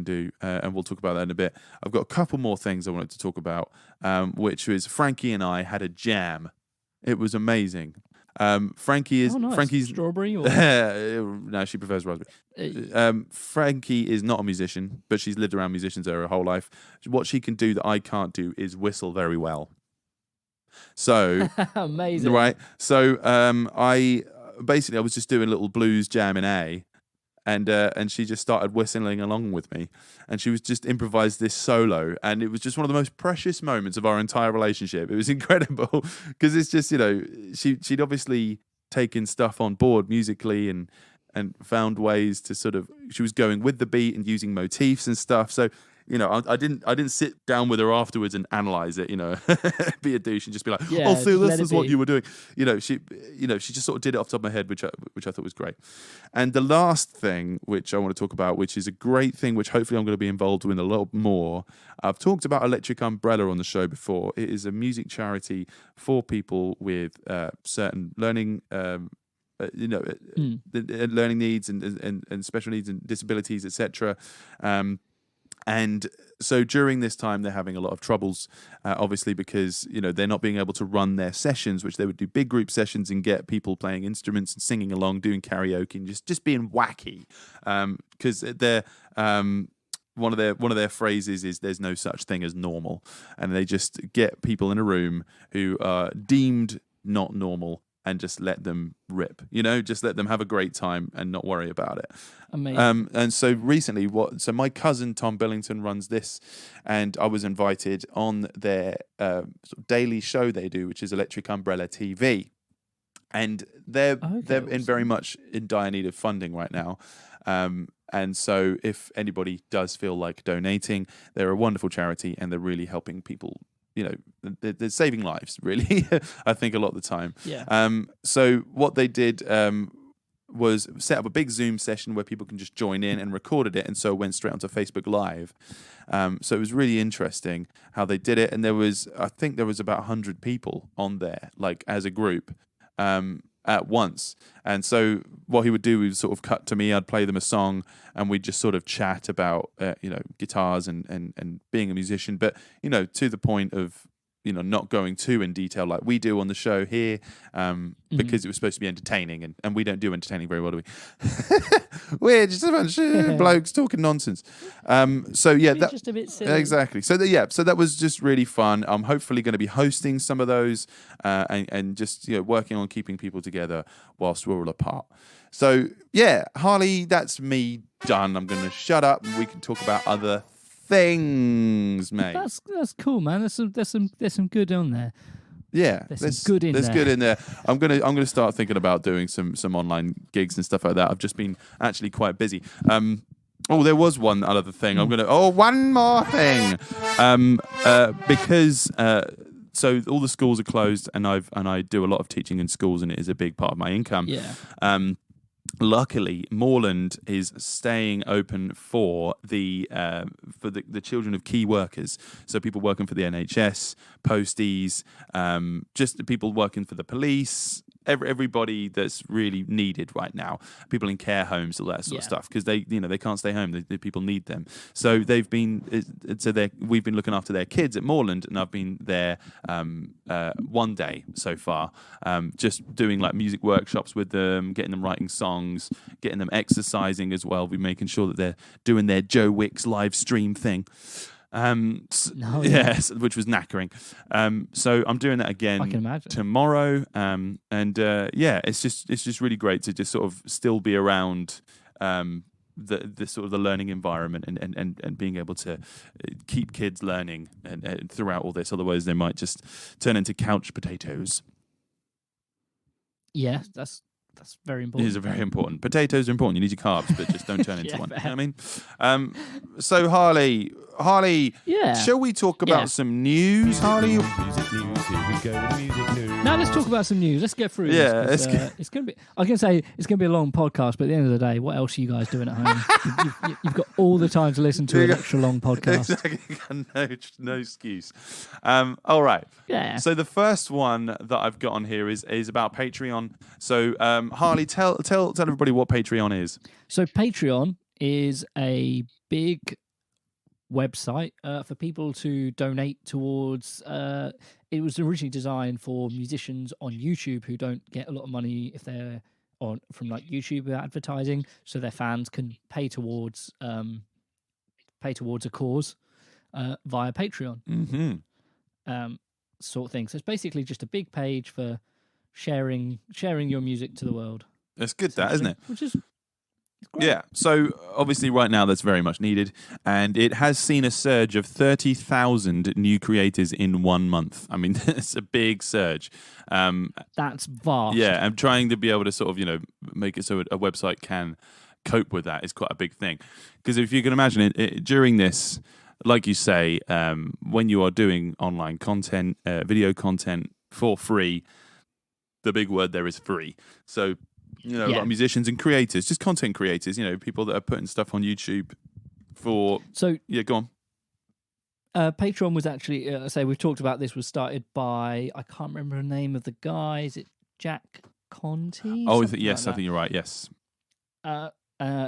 S1: do, and we'll talk about that in a bit. I've got a couple more things I wanted to talk about, which was Frankie and I had a jam. It was amazing. Frankie's
S2: strawberry. Or?
S1: No, she prefers raspberry. Frankie is not a musician, but she's lived around musicians her whole life. What she can do that I can't do is whistle very well. So
S2: amazing,
S1: right? So I was just doing a little blues jam in A, and she just started whistling along with me, and she was just improvised this solo, and it was just one of the most precious moments of our entire relationship. It was incredible because it's just she'd obviously taken stuff on board musically and found ways to she was going with the beat and using motifs and stuff. So I didn't sit down with her afterwards and analyze it, be a douche and just be like, "Oh, see, this is what you were doing." She just sort of did it off the top of my head, which I thought was great. And the last thing which I want to talk about, which is a great thing, which hopefully I'm going to be involved with a lot more. I've talked about Electric Umbrella on the show before. It is a music charity for people with certain learning. Learning needs and special needs and disabilities, etc. And so during this time, they're having a lot of troubles, obviously, because they're not being able to run their sessions, which they would do big group sessions and get people playing instruments and singing along, doing karaoke, and just being wacky. Because they're one of their phrases is "there's no such thing as normal," and they just get people in a room who are deemed not normal and just let them rip, just let them have a great time and not worry about it.
S2: Amazing.
S1: And so recently, so my cousin Tom Billington runs this, and I was invited on their sort of daily show they do, which is Electric Umbrella TV, and they're very much in dire need of funding right now. And so if anybody does feel like donating, they're a wonderful charity and they're really helping people. They're saving lives, really, I think, a lot of the time.
S2: Yeah.
S1: So what they did was set up a big Zoom session where people can just join in and recorded it, and so it went straight onto Facebook Live. So it was really interesting how they did it, and I think there was about 100 people on there, like as a group. At once. And so what he would do, he would sort of cut to me, I'd play them a song, and we'd just sort of chat about guitars and being a musician, but to the point of not going too in detail like we do on the show here, because it was supposed to be entertaining, and we don't do entertaining very well, do we? We're just a bunch of blokes talking nonsense. So yeah, that
S2: just a bit silly.
S1: Exactly. So so that was just really fun. I'm hopefully going to be hosting some of those, and just working on keeping people together whilst we're all apart. So yeah, Harley, that's me done. I'm going to shut up and we can talk about other things, mate.
S2: That's cool, man. There's some good on there.
S1: Yeah,
S2: there's good in
S1: there's
S2: there.
S1: good in there. I'm gonna start thinking about doing some online gigs and stuff like that. I've just been actually quite busy. There was one other thing. One more thing. Because so all the schools are closed, and I do a lot of teaching in schools, and it is a big part of my income.
S2: Yeah.
S1: Luckily, Moorland is staying open for the children of key workers. So people working for the NHS, posties, just the people working for the police, everybody that's really needed right now. People in care homes, all that sort of stuff, because they can't stay home. The people need them. So we've been looking after their kids at Moorland, and I've been there one day so far, just doing like music workshops with them, getting them writing songs, getting them exercising as well. We're making sure that they're doing their Joe Wicks live stream thing. Yes, which was knackering. So I'm doing that again
S2: I can imagine.
S1: tomorrow. It's just really great to just sort of still be around the sort of the learning environment and being able to keep kids learning and throughout all this. Otherwise, they might just turn into couch potatoes.
S2: Yeah, that's very important.
S1: These are very important. Potatoes are important. You need your carbs, but just don't turn into one. You know what I mean? So Harley, shall we talk about some news, Harley? Music news. Here we go with music news.
S2: Now let's talk about some news. Let's get through this. It's going to be. I can say it's going to be a long podcast, but at the end of the day, what else are you guys doing at home? You've got all the time to listen to an extra long podcast.
S1: Exactly. No excuse. All right.
S2: Yeah.
S1: So the first one that I've got on here is about Patreon. So Harley, tell everybody what Patreon is.
S2: So Patreon is a big website for people to donate towards. It was originally designed for musicians on YouTube who don't get a lot of money if they're from like YouTube advertising, so their fans can pay towards a cause via Patreon.
S1: Mm-hmm.
S2: Sort of thing. So it's basically just a big page for sharing your music to the world.
S1: It's good, that, isn't it?
S2: Which is great.
S1: Yeah. So obviously, right now that's very much needed, and it has seen a surge of 30,000 new creators in 1 month. I mean, it's a big surge.
S2: That's vast.
S1: Yeah, and trying to be able to sort of make it so a website can cope with that is quite a big thing. Because if you can imagine it during this, like you say, when you are doing online content, video content for free, the big word there is free. So, a lot of musicians and creators, just content creators, people that are putting stuff on YouTube for...
S2: So,
S1: yeah, go on.
S2: Patreon was actually, we've talked about this, was started by, I can't remember the name of the guy. Is it Jack Conti?
S1: Oh, yes, I think you're right, yes.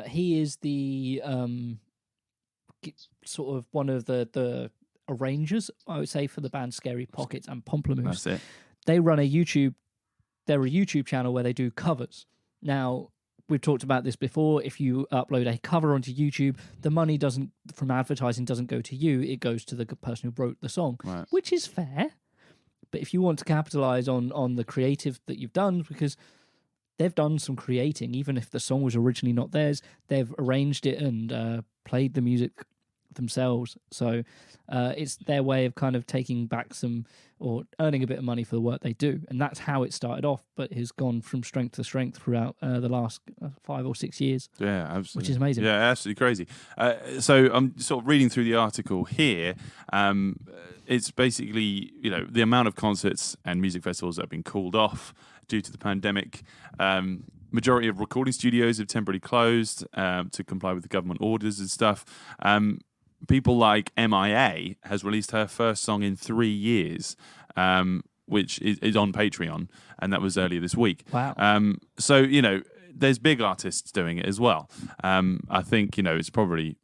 S2: He is the sort of one of the arrangers, I would say, for the band Scary Pockets and Pomplamoose.
S1: That's it.
S2: They run they're a YouTube channel where they do covers. Now, we've talked about this before. If you upload a cover onto YouTube, the money from advertising doesn't go to you. It goes to the person who wrote the song,
S1: right,
S2: which is fair. But if you want to capitalize on the creative that you've done, because they've done some creating, even if the song was originally not theirs, they've arranged it and played the music themselves. So it's their way of kind of taking back or earning a bit of money for the work they do. And that's how it started off, but has gone from strength to strength throughout the last 5 or 6 years.
S1: Yeah, absolutely.
S2: Which is amazing.
S1: Yeah, absolutely crazy. So I'm sort of reading through the article here. It's basically, the amount of concerts and music festivals that have been called off due to the pandemic. Majority of recording studios have temporarily closed to comply with the government orders and stuff. People like MIA has released her first song in 3 years, which is on Patreon, and that was earlier this week.
S2: Wow.
S1: So, there's big artists doing it as well. I think, it's probably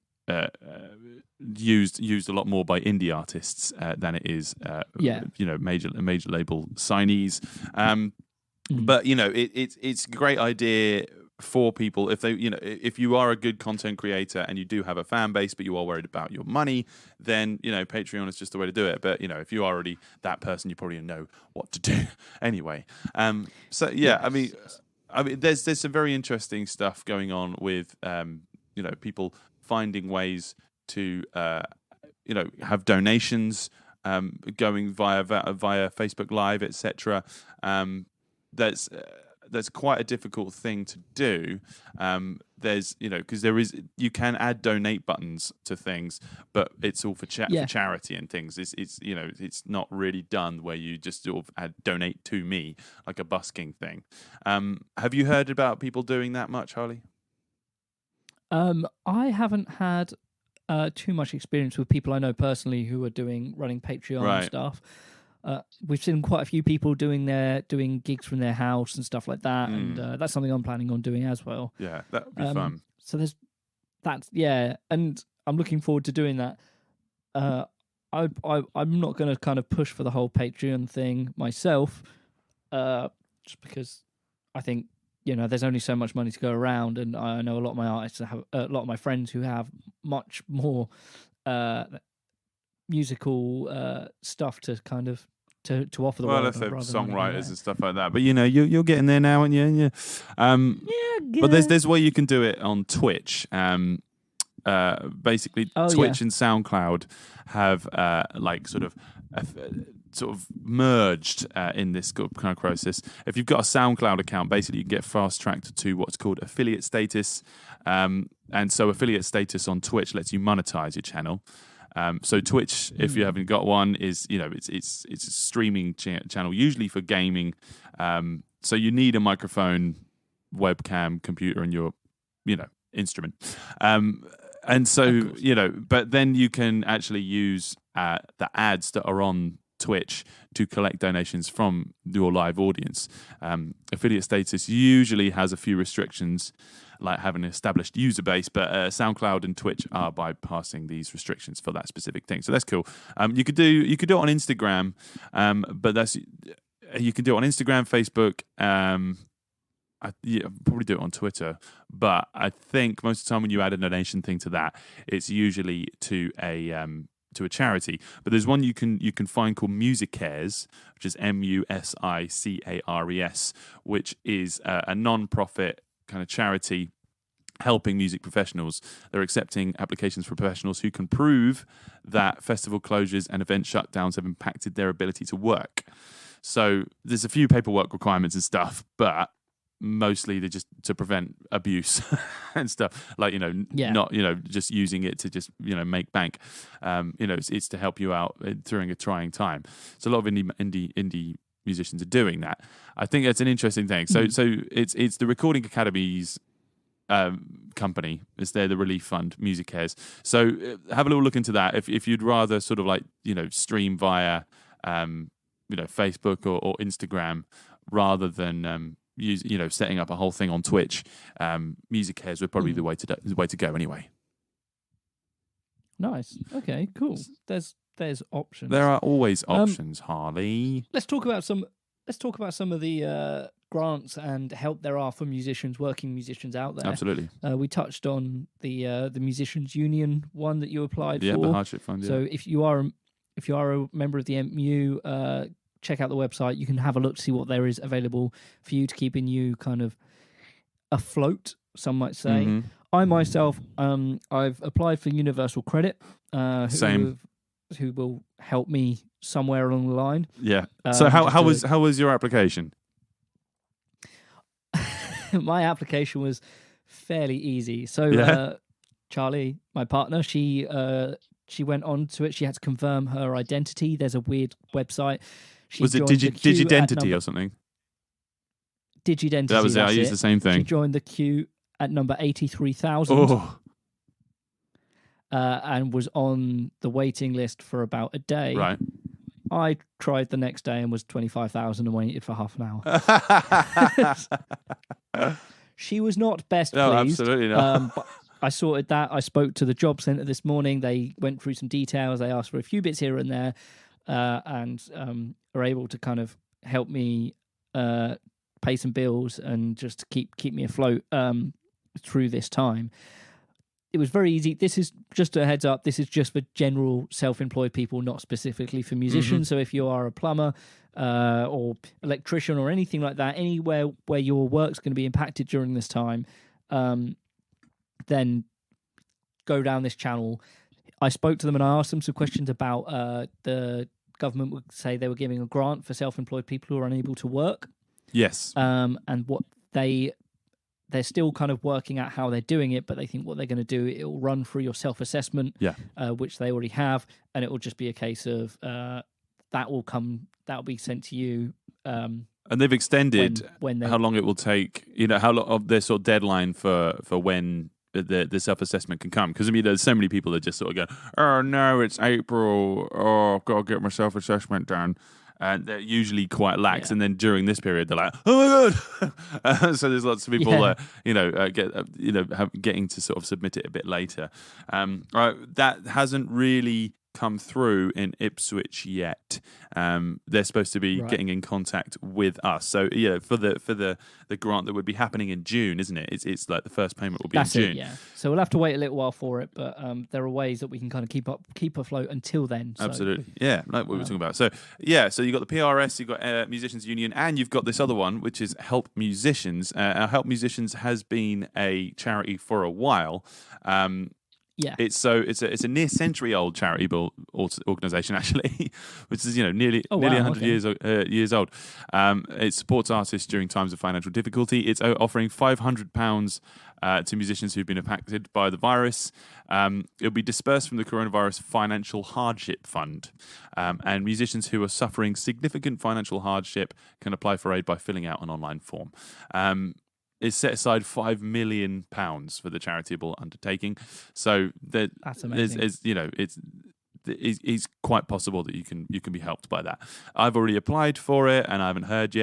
S1: used a lot more by indie artists than it is, major label signees. But, it's a great idea for people if you are a good content creator and you do have a fan base, but you are worried about your money, then Patreon is just the way to do it. But if you are already that person, you probably know what to do anyway. I mean there's some very interesting stuff going on with people finding ways to have donations going via Facebook Live, etc. That's quite a difficult thing to do. There's, because you can add donate buttons to things, but it's all for charity and things. It's not really done where you just sort of add donate to me like a busking thing. Have you heard about people doing that much, Harley?
S2: I haven't had too much experience with people I know personally who are running Patreon stuff. We've seen quite a few people doing gigs from their house and stuff like that, and that's something I'm planning on doing as well.
S1: Yeah, that would be fun.
S2: So and I'm looking forward to doing that. I'm not going to kind of push for the whole Patreon thing myself, just because I think there's only so much money to go around, and I know a lot of my artists have a lot of my friends who have much more musical stuff to kind of to offer the world.
S1: Well, if they're songwriters and stuff like that, but you're getting there now, aren't you? But there's a way you can do it on Twitch. Basically, Twitch and SoundCloud have sort of merged in this kind of process. If you've got a SoundCloud account, basically you can get fast tracked to what's called affiliate status, and so affiliate status on Twitch lets you monetize your channel. So Twitch, if you haven't got one, is it's a streaming channel, usually for gaming. So you need a microphone, webcam, computer, and your instrument. And so but then you can actually use the ads that are on Twitch to collect donations from your live audience. Affiliate status usually has a few restrictions, like having an established user base, but SoundCloud and Twitch are bypassing these restrictions for that specific thing. So that's cool. You could do it on Instagram, but you can do it on Instagram, Facebook. Probably do it on Twitter, but I think most of the time when you add a donation thing to that, it's usually to a charity. But there's one you can find called MusicCares, which is MUSICARES, which is a non-profit kind of charity helping music professionals. They're accepting applications for professionals who can prove that festival closures and event shutdowns have impacted their ability to work. So there's a few paperwork requirements and stuff, but mostly they're just to prevent abuse and stuff, like not just using it to just make bank. It's to help you out during a trying time. So a lot of indie musicians are doing that. I think that's an interesting thing. So it's the Recording Academy's company. It's the Relief Fund, MusicCares. So have a little look into that if you'd rather sort of stream via Facebook or Instagram rather than setting up a whole thing on Twitch. MusicCares would probably be the way to go anyway.
S2: Nice. Okay, cool. There's options.
S1: There are always options, Harley.
S2: Let's talk about some of the grants and help there are for working musicians out there.
S1: Absolutely.
S2: We touched on the Musicians Union one that you applied for.
S1: Yeah, the hardship fund. Yeah.
S2: So if you are a member of the MU, check out the website. You can have a look to see what there is available for you to keeping you kind of afloat, some might say. Mm-hmm. I myself, I've applied for Universal Credit.
S1: Same.
S2: Who will help me somewhere along the line.
S1: Yeah. So how was your application?
S2: My application was fairly easy. So Charlie, my partner, she went on to it. She had to confirm her identity. There's a weird website.
S1: Was it Digidentity or something?
S2: Digidentity.
S1: That was it. I used the same thing.
S2: She joined the queue at number 83,000. Oh. And was on the waiting list for about a day.
S1: Right.
S2: I tried the next day and was 25,000 and waited for half an hour. She was not best pleased.
S1: No, absolutely not.
S2: But I sorted that. I spoke to the job centre this morning. They went through some details. They asked for a few bits here and there, and are able to kind of help me pay some bills and just keep me afloat through this time. It was very easy. This is just a heads up. This is just for general self-employed people, not specifically for musicians. Mm-hmm. So if you are a plumber or electrician or anything like that, anywhere where your work's going to be impacted during this time, then go down this channel. I spoke to them and I asked them some questions about the government would say they were giving a grant for self-employed people who are unable to work.
S1: Yes.
S2: And what they're still kind of working out how they're doing it, but they think what they're going to do, it will run through your self-assessment, which they already have, and it will just be a case of that will be sent to you.
S1: And they've extended how long it will take, how long of their sort of deadline for when the self-assessment can come. Because, there's so many people that just sort of go, oh, no, it's April. Oh, I've got to get my self-assessment done. And they're usually quite lax. And then during this period, they're like, oh, my God. So there's lots of people that, getting to sort of submit it a bit later. That hasn't really come through in Ipswich yet. They're supposed to be getting in contact with us. So for the grant that would be happening in June, isn't it? It's like the first payment will be in June.
S2: So we'll have to wait a little while for it, but there are ways that we can kind of keep afloat until then. So.
S1: Absolutely, like what we were talking about. So so you've got the PRS, you've got Musicians Union, and you've got this other one, which is Help Musicians. Help Musicians has been a charity for a while. It's a near century old charitable organisation actually, which is nearly 100 years old. It supports artists during times of financial difficulty. It's offering £500 to musicians who've been impacted by the virus. It'll be dispersed from the Coronavirus Financial Hardship Fund, and musicians who are suffering significant financial hardship can apply for aid by filling out an online form. It's set aside £5 million for the charitable undertaking. So
S2: that's amazing.
S1: It's quite possible that you can be helped by that. I've already applied for it, and I haven't heard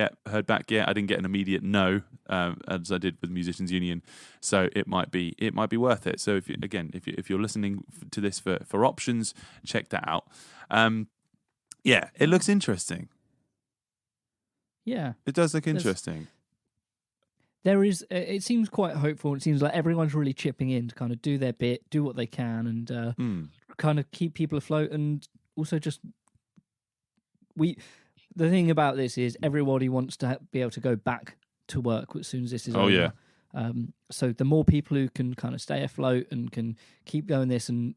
S1: back yet. I didn't get an immediate no, as I did with Musicians Union. So it might be worth it. So if you're listening to this for options, check that out. It looks interesting.
S2: Yeah,
S1: it does look interesting.
S2: It seems quite hopeful. It seems like everyone's really chipping in to kind of do their bit, do what they can, and kind of keep people afloat. And also just the thing about this is everybody wants to be able to go back to work as soon as this is over. So the more people who can kind of stay afloat and can keep going this and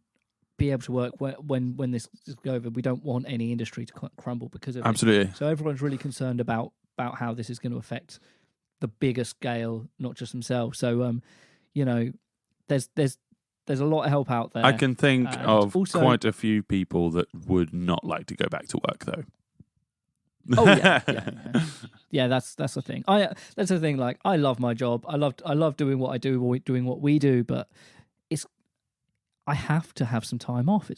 S2: be able to work when this is over, we don't want any industry to crumble because of it.
S1: Absolutely.
S2: So everyone's really concerned about how this is going to affect the bigger scale, not just themselves. So, there's a lot of help out there.
S1: I can think of quite a few people that would not like to go back to work, though.
S2: Oh yeah. That's the thing. That's the thing. Like, I love my job. I love doing what I do, doing what we do. But I have to have some time off.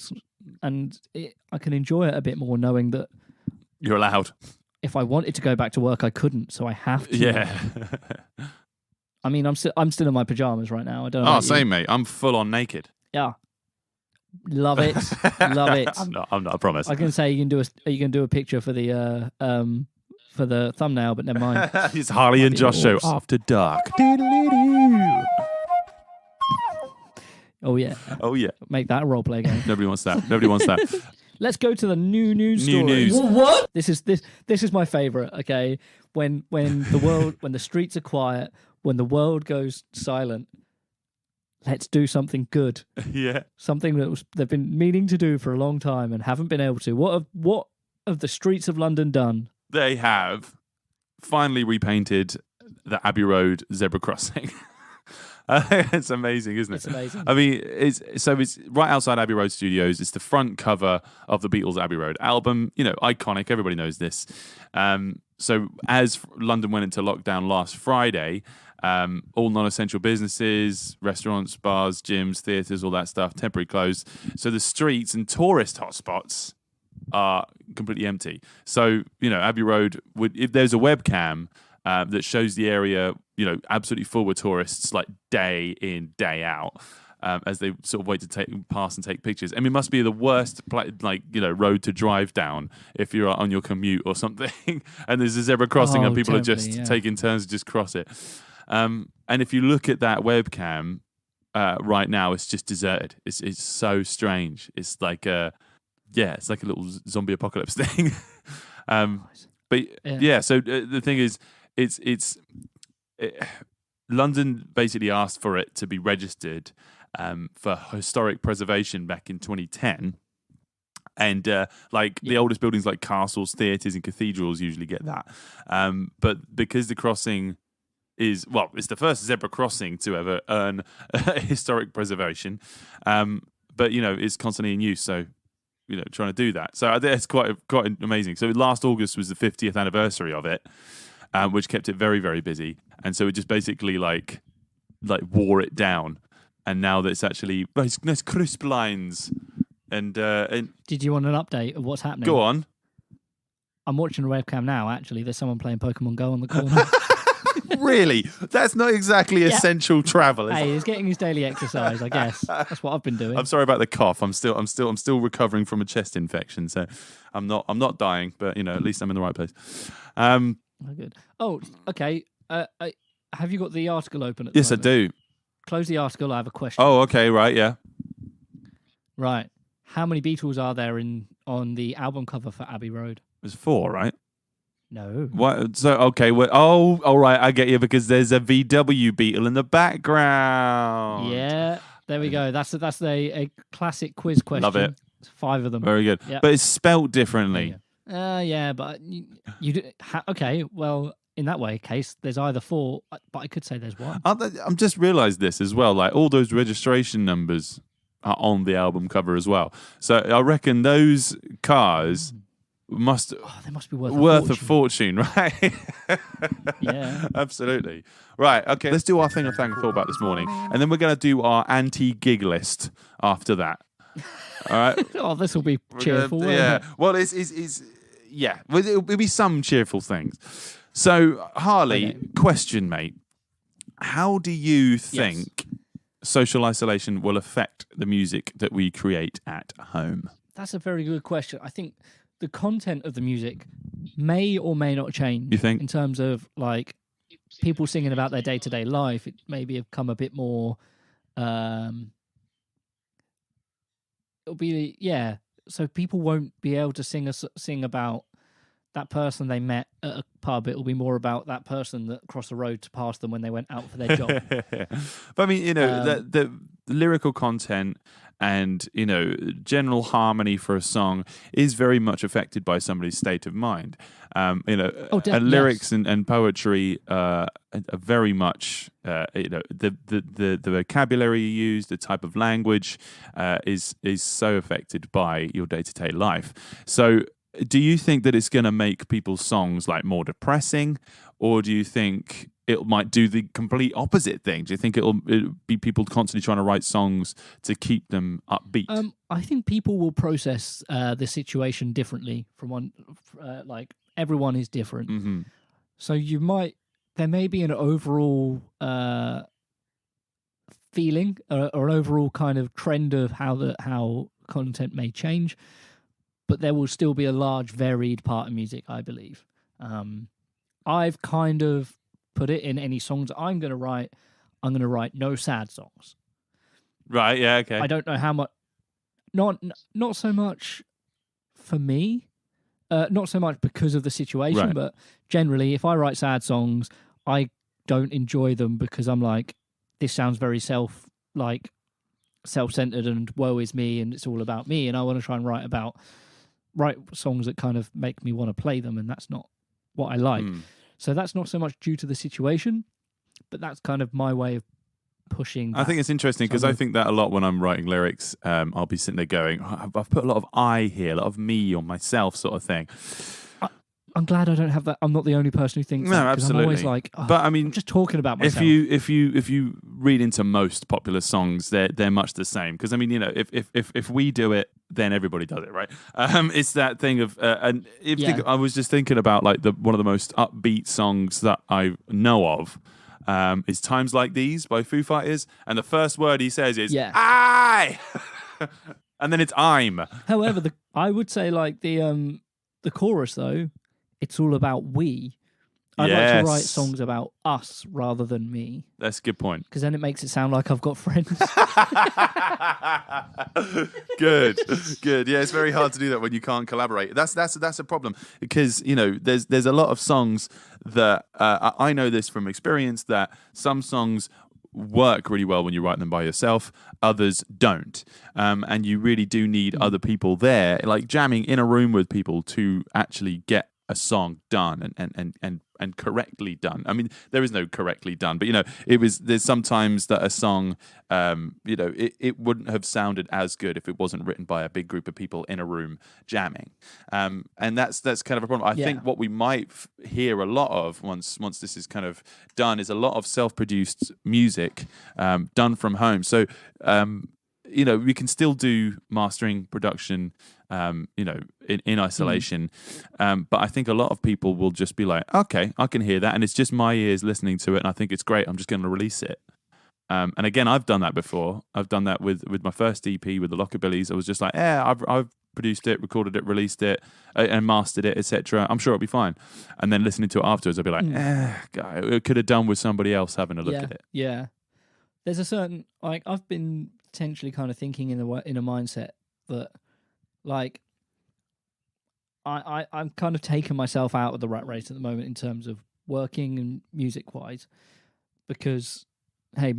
S2: I can enjoy it a bit more knowing that
S1: you're allowed.
S2: If I wanted to go back to work, I couldn't, so I have to.
S1: Yeah.
S2: I'm still in my pajamas right now. I don't know.
S1: Oh, same, mate. I'm full on naked.
S2: Yeah. Love it. Love it.
S1: I'm not, I promise.
S2: I can say you can do a picture for the thumbnail, but never mind.
S1: It's Harley and Josh show after dark.
S2: Oh yeah. Make that a role play game.
S1: Nobody wants that.
S2: Let's go to the new news stories. What? This is my favorite. Okay, when the streets are quiet, when the world goes silent, let's do something good.
S1: Yeah,
S2: something that they've been meaning to do for a long time and haven't been able to. What have the streets of London done?
S1: They have finally repainted the Abbey Road zebra crossing. It's amazing, isn't it?
S2: It's amazing.
S1: It's right outside Abbey Road Studios. It's the front cover of the Beatles' Abbey Road album. Iconic. Everybody knows this. So as London went into lockdown last Friday, all non-essential businesses, restaurants, bars, gyms, theatres, all that stuff, temporarily closed. So the streets and tourist hotspots are completely empty. So, Abbey Road if there's a webcam that shows the area, absolutely full with tourists, like day in, day out, as they sort of wait to pass and take pictures. It must be the worst, road to drive down if you're on your commute or something, and there's a zebra crossing and people are just taking turns to just cross it. And if you look at that webcam right now, it's just deserted. It's so strange. It's like it's like a little zombie apocalypse thing. So the thing is, London basically asked for it to be registered for historic preservation back in 2010, And the oldest buildings like castles, theatres and cathedrals usually get that. But because the crossing it's the first zebra crossing to ever earn historic preservation. But, it's constantly in use. So, trying to do that. So I think it's quite amazing. So last August was the 50th anniversary of it, which kept it very, very busy. And so it just basically like wore it down. And now that it's actually nice crisp lines. And
S2: did you want an update of what's happening?
S1: Go on.
S2: I'm watching a webcam now, actually. There's someone playing Pokemon Go on the corner.
S1: Really? That's not exactly essential travel.
S2: Hey, he's getting his daily exercise, I guess. That's what I've been doing.
S1: I'm sorry about the cough. I'm still recovering from a chest infection, so I'm not dying, but at least I'm in the right place.
S2: Oh, good. Oh, okay. Have you got the article open at the moment?
S1: Yes, I do.
S2: Close the article. I have a question.
S1: Oh, okay, right, yeah.
S2: Right. How many Beatles are there on the album cover for Abbey Road?
S1: There's 4, right?
S2: No.
S1: What? So okay. Well, all right. I get you because there's a VW Beetle in the background.
S2: Yeah. There we go. That's a classic quiz question.
S1: Love it.
S2: It's 5 of them.
S1: Very good. Yep. But it's spelt differently.
S2: Yeah. But okay. Well, in that case, there's either 4, but I could say there's 1.
S1: I'm just realised this as well. Like all those registration numbers are on the album cover as well. So I reckon those cars. They must be worth a fortune, right?
S2: Yeah,
S1: absolutely. Right, okay. Let's do our thing I thought about this morning, and then we're going to do our anti-gig list after that. All right.
S2: Oh, this will be cheerful.
S1: Yeah. Well, it'll be some cheerful things. So, Harley, question, mate. How do you think social isolation will affect the music that we create at home?
S2: That's a very good question. I think the content of the music may or may not change.
S1: You think?
S2: In terms of like people singing about their day-to-day life, it maybe have come a bit more. It'll be so people won't be able to sing about that person they met at a pub. It'll be more about that person that crossed the road to pass them when they went out for their job.
S1: But I mean, the lyrical content and general harmony for a song is very much affected by somebody's state of mind. And lyrics and poetry are very much the vocabulary you use, the type of language is so affected by your day-to-day life. So do you think that it's going to make people's songs like more depressing, or do you think it might do the complete opposite thing? Do you think it'll be people constantly trying to write songs to keep them upbeat?
S2: I think people will process the situation differently from one. Like everyone is different, so there may be an overall feeling or an overall kind of trend of how content may change, but there will still be a large varied part of music, I believe. I've kind of put it in any songs I'm going to write. I'm going to write no sad songs.
S1: Right. Yeah. Okay.
S2: I don't know how much. Not so much for me. Not so much because of the situation,
S1: right.
S2: But generally, if I write sad songs, I don't enjoy them because I'm like, this sounds very self-centered and woe is me, and it's all about me, and I want to try and write songs that kind of make me want to play them, and that's not what I like. So that's not so much due to the situation, but that's kind of my way of pushing.
S1: I think it's interesting because I think that a lot when I'm writing lyrics. I'll be sitting there going, I've put a lot of I here, a lot of me or myself sort of thing.
S2: I'm glad I don't have that. I'm not the only person who thinks that.
S1: No, absolutely.
S2: I'm always like,
S1: but I mean,
S2: I'm just talking about myself.
S1: If you read into most popular songs, they're much the same. Because I mean, if we do it, then everybody does it, right? It's that thing of, I was just thinking about like one of the most upbeat songs that I know of. Is Times Like These by Foo Fighters, and the first word he says is I, and then it's I'm.
S2: However, I would say like the chorus though. It's all about we. I'd like to write songs about us rather than me.
S1: That's a good point.
S2: Because then it makes it sound like I've got friends.
S1: Good. Yeah, it's very hard to do that when you can't collaborate. That's a problem because there's a lot of songs that I know this from experience that some songs work really well when you write them by yourself. Others don't, and you really do need other people there, like jamming in a room with people to actually get a song done and correctly done. I mean, there is no correctly done, but there's sometimes that a song, it wouldn't have sounded as good if it wasn't written by a big group of people in a room jamming. And that's kind of a problem. I think what we might hear a lot of once this is kind of done is a lot of self-produced music done from home. So we can still do mastering, production, in isolation. But I think a lot of people will just be like, okay, I can hear that, and it's just my ears listening to it, and I think it's great. I'm just going to release it. And again, I've done that before. I've done that with my first EP with the Lockabillies. I was just like, I've produced it, recorded it, released it, and mastered it, etc. I'm sure it'll be fine. And then listening to it afterwards, I'll be like, it could have done with somebody else having a look at it.
S2: Yeah. There's a certain, like, I've been potentially kind of thinking in a mindset that, like, I'm kind of taking myself out of the rat race at the moment in terms of working and music wise, because hey,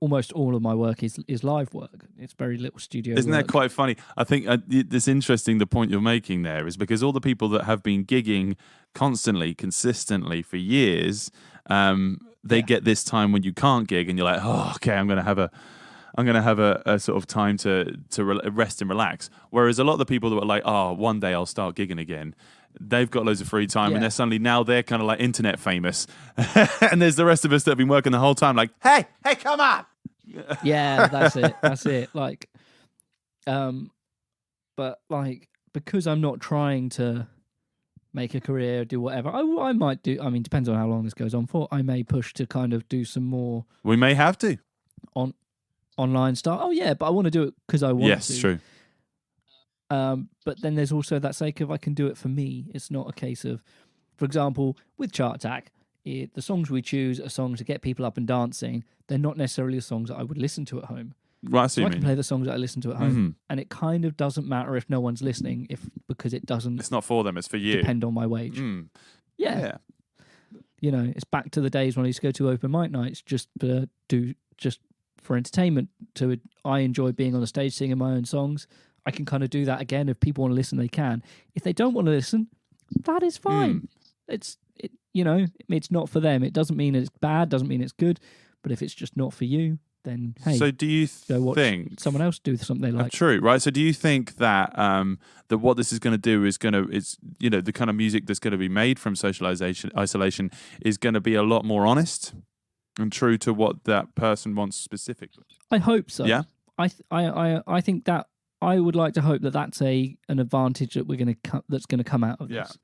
S2: almost all of my work is live work. It's very little studio.
S1: Isn't that quite funny? I think it's interesting the point you're making there is because all the people that have been gigging constantly, consistently for years, they get this time when you can't gig, and you're like, oh, okay, I'm going to have a sort of time to rest and relax. Whereas a lot of the people that were like, oh, one day I'll start gigging again, they've got loads of free time, and they're kind of like internet famous. And there's the rest of us that have been working the whole time like, hey, come on.
S2: Yeah, that's it. Like, but like, because I'm not trying to make a career, do whatever, I might do. I mean, depends on how long this goes on for. I may push to kind of do some more.
S1: We may have to.
S2: Online stuff. Oh yeah, but I want to do it because I want to.
S1: Yes, true.
S2: But then there's also that sake of I can do it for me. It's not a case of, for example, with Chart Attack, the songs we choose are songs to get people up and dancing. They're not necessarily the songs that I would listen to at home.
S1: Right,
S2: so I can play the songs that I listen to at home, and it kind of doesn't matter if no one's listening, because it doesn't.
S1: It's not for them; it's for you.
S2: Depend on my wage. Yeah. It's back to the days when I used to go to open mic nights just for entertainment. I enjoy being on the stage singing my own songs. I can kind of do that again. If people want to listen, they can. If they don't want to listen, that is fine. It's not for them. It doesn't mean it's bad, doesn't mean it's good. But if it's just not for you, then hey.
S1: So do you
S2: go watch
S1: think
S2: someone else do something they like?
S1: True, right? So do you think that that what this is going to do is the kind of music that's going to be made from isolation is going to be a lot more honest and true to what that person wants specifically?
S2: I hope so.
S1: Yeah.
S2: I think that I would like to hope that that's an advantage that that's going to come out of this.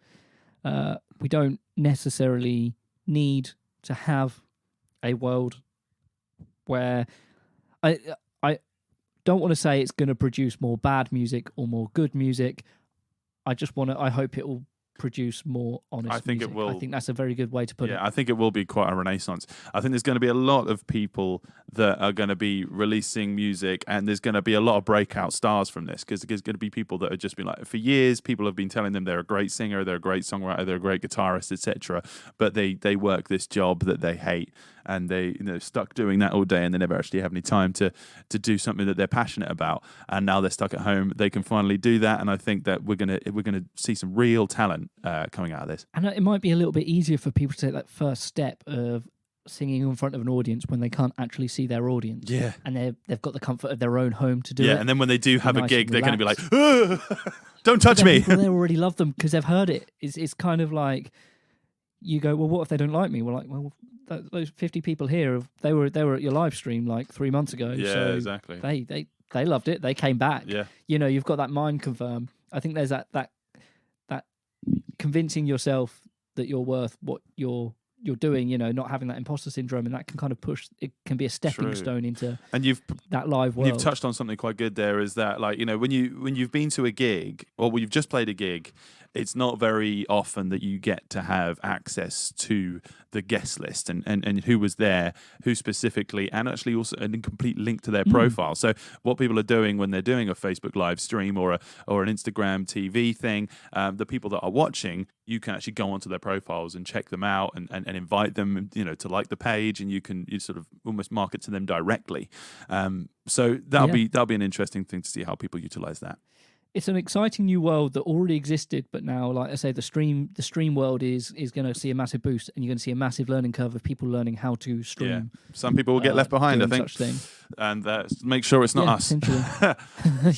S2: We don't necessarily need to have a world where I don't want to say it's going to produce more bad music or more good music. I hope it will produce more honest.
S1: I think
S2: music.
S1: it will.
S2: I think that's a very good way to put it.
S1: Yeah, I think it will be quite a renaissance. I think there's going to be a lot of people that are going to be releasing music, and there's going to be a lot of breakout stars from this, because there's going to be people that have just been like, for years, people have been telling them they're a great singer, they're a great songwriter, they're a great guitarist, etc. But they work this job that they hate, and they stuck doing that all day, and they never actually have any time to do something that they're passionate about. And now they're stuck at home. They can finally do that, and I think that we're gonna see some real talent coming out of this.
S2: And it might be a little bit easier for people to take that first step of singing in front of an audience when they can't actually see their audience.
S1: Yeah.
S2: And they've got the comfort of their own home to do it.
S1: Yeah, and then when they do have a gig, they're going to be like, don't touch me.
S2: People, they already love them because they've heard it. It's kind of like, you go, well, what if they don't like me? We're like, well, those 50 people here, they were at your live stream like 3 months ago.
S1: Yeah,
S2: so
S1: exactly.
S2: They loved it. They came back.
S1: Yeah.
S2: You've got that mind confirm. I think there's that convincing yourself that you're worth what you're doing, not having that imposter syndrome, and that can kind of push. It can be a stepping stone into that live world.
S1: You've touched on something quite good there. Is that like when you've been to a gig, or when you've just played a gig, it's not very often that you get to have access to the guest list and who was there, who specifically, and actually also an incomplete link to their profile. So what people are doing when they're doing a Facebook live stream or an Instagram TV thing, the people that are watching you can actually go onto their profiles and check them out and invite them, to like the page, and you sort of almost market to them directly. So that'll be an interesting thing to see how people utilize that.
S2: It's an exciting new world that already existed, but now, like I say, the stream world is going to see a massive boost, and you're going to see a massive learning curve of people learning how to stream.
S1: Yeah. Some people will get left behind, I think,
S2: such thing.
S1: And make sure it's not us.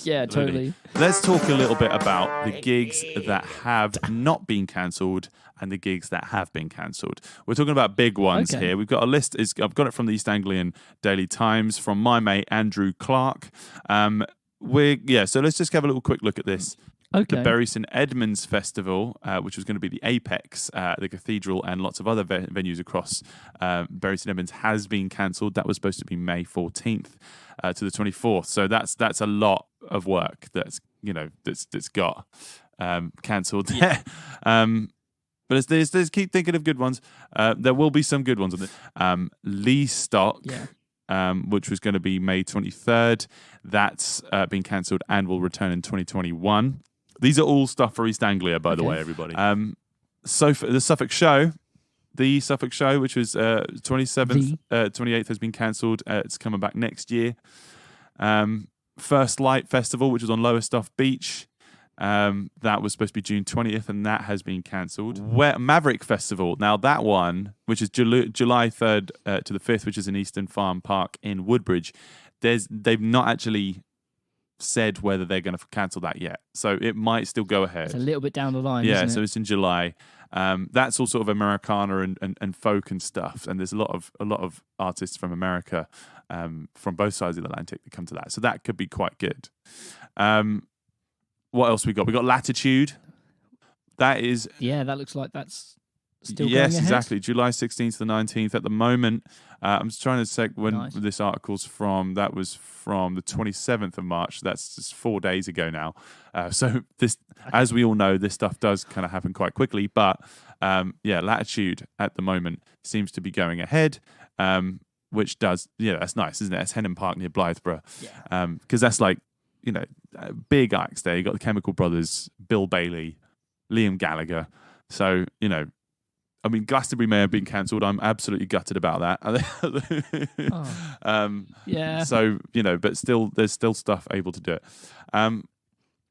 S2: Yeah, totally.
S1: Let's talk a little bit about the gigs that have not been cancelled and the gigs that have been cancelled. We're talking about big ones here. We've got a list. I've got it from the East Anglian Daily Times from my mate Andrew Clark. So let's just have a little quick look at this.
S2: Okay.
S1: The Bury St Edmunds Festival, which was going to be the apex, the cathedral, and lots of other venues across Bury St Edmunds, has been cancelled. That was supposed to be May 14th to the 24th. So that's a lot of work that's got cancelled there. But there's keep thinking of good ones. There will be some good ones on this. Lee Stock. Yeah. Which was going to be May 23rd. That's been cancelled and will return in 2021. These are all stuff for East Anglia, by the way, everybody. So for the Suffolk show, which was 27th, 28th, has been cancelled. It's coming back next year. First Light Festival, which was on Lowestoft Beach. That was supposed to be June 20th, and that has been cancelled. Maverick Festival. Now that one, which is July 3rd to the 5th, which is in Eastern Farm Park in Woodbridge, they've not actually said whether they're going to cancel that yet. So it might still go ahead.
S2: It's a little bit down the line,
S1: yeah,
S2: isn't it?
S1: So it's in July. That's all sort of Americana and folk and stuff, and there's a lot of artists from America, from both sides of the Atlantic that come to that. So that could be quite good. What else we got? We got Latitude. That is...
S2: Yeah, that looks like that's still going ahead.
S1: Yes, exactly. July 16th to the 19th at the moment. I'm just trying to check when this article's from. That was from the 27th of March. That's just 4 days ago now. So this, as we all know, this stuff does kind of happen quite quickly. But Latitude at the moment seems to be going ahead, which does... Yeah, that's nice, isn't it? That's Henham Park near Blytheborough. Yeah. Because that's like... big acts there. You got the Chemical Brothers, Bill Bailey, Liam Gallagher. So, Glastonbury may have been cancelled. I'm absolutely gutted about that.
S2: Yeah.
S1: So, but still, there's still stuff able to do it.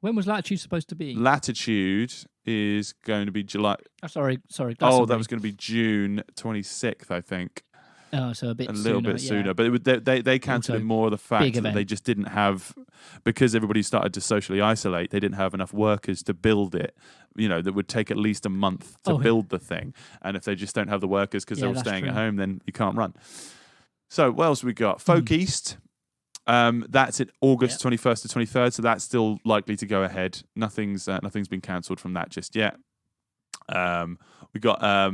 S2: When was Latitude supposed to be?
S1: Latitude is going to be July.
S2: Oh, sorry.
S1: Oh, that was going to be June 26th, I think.
S2: Oh, so a
S1: little bit sooner. But they cancelled it more of the fact that they just didn't have, because everybody started to socially isolate, they didn't have enough workers to build it, that would take at least a month to build the thing. And if they just don't have the workers because they're all staying at home, then you can't run. So what else we got? Folk East. That's in August 21st to 23rd, so that's still likely to go ahead. Nothing's been cancelled from that just yet. We got...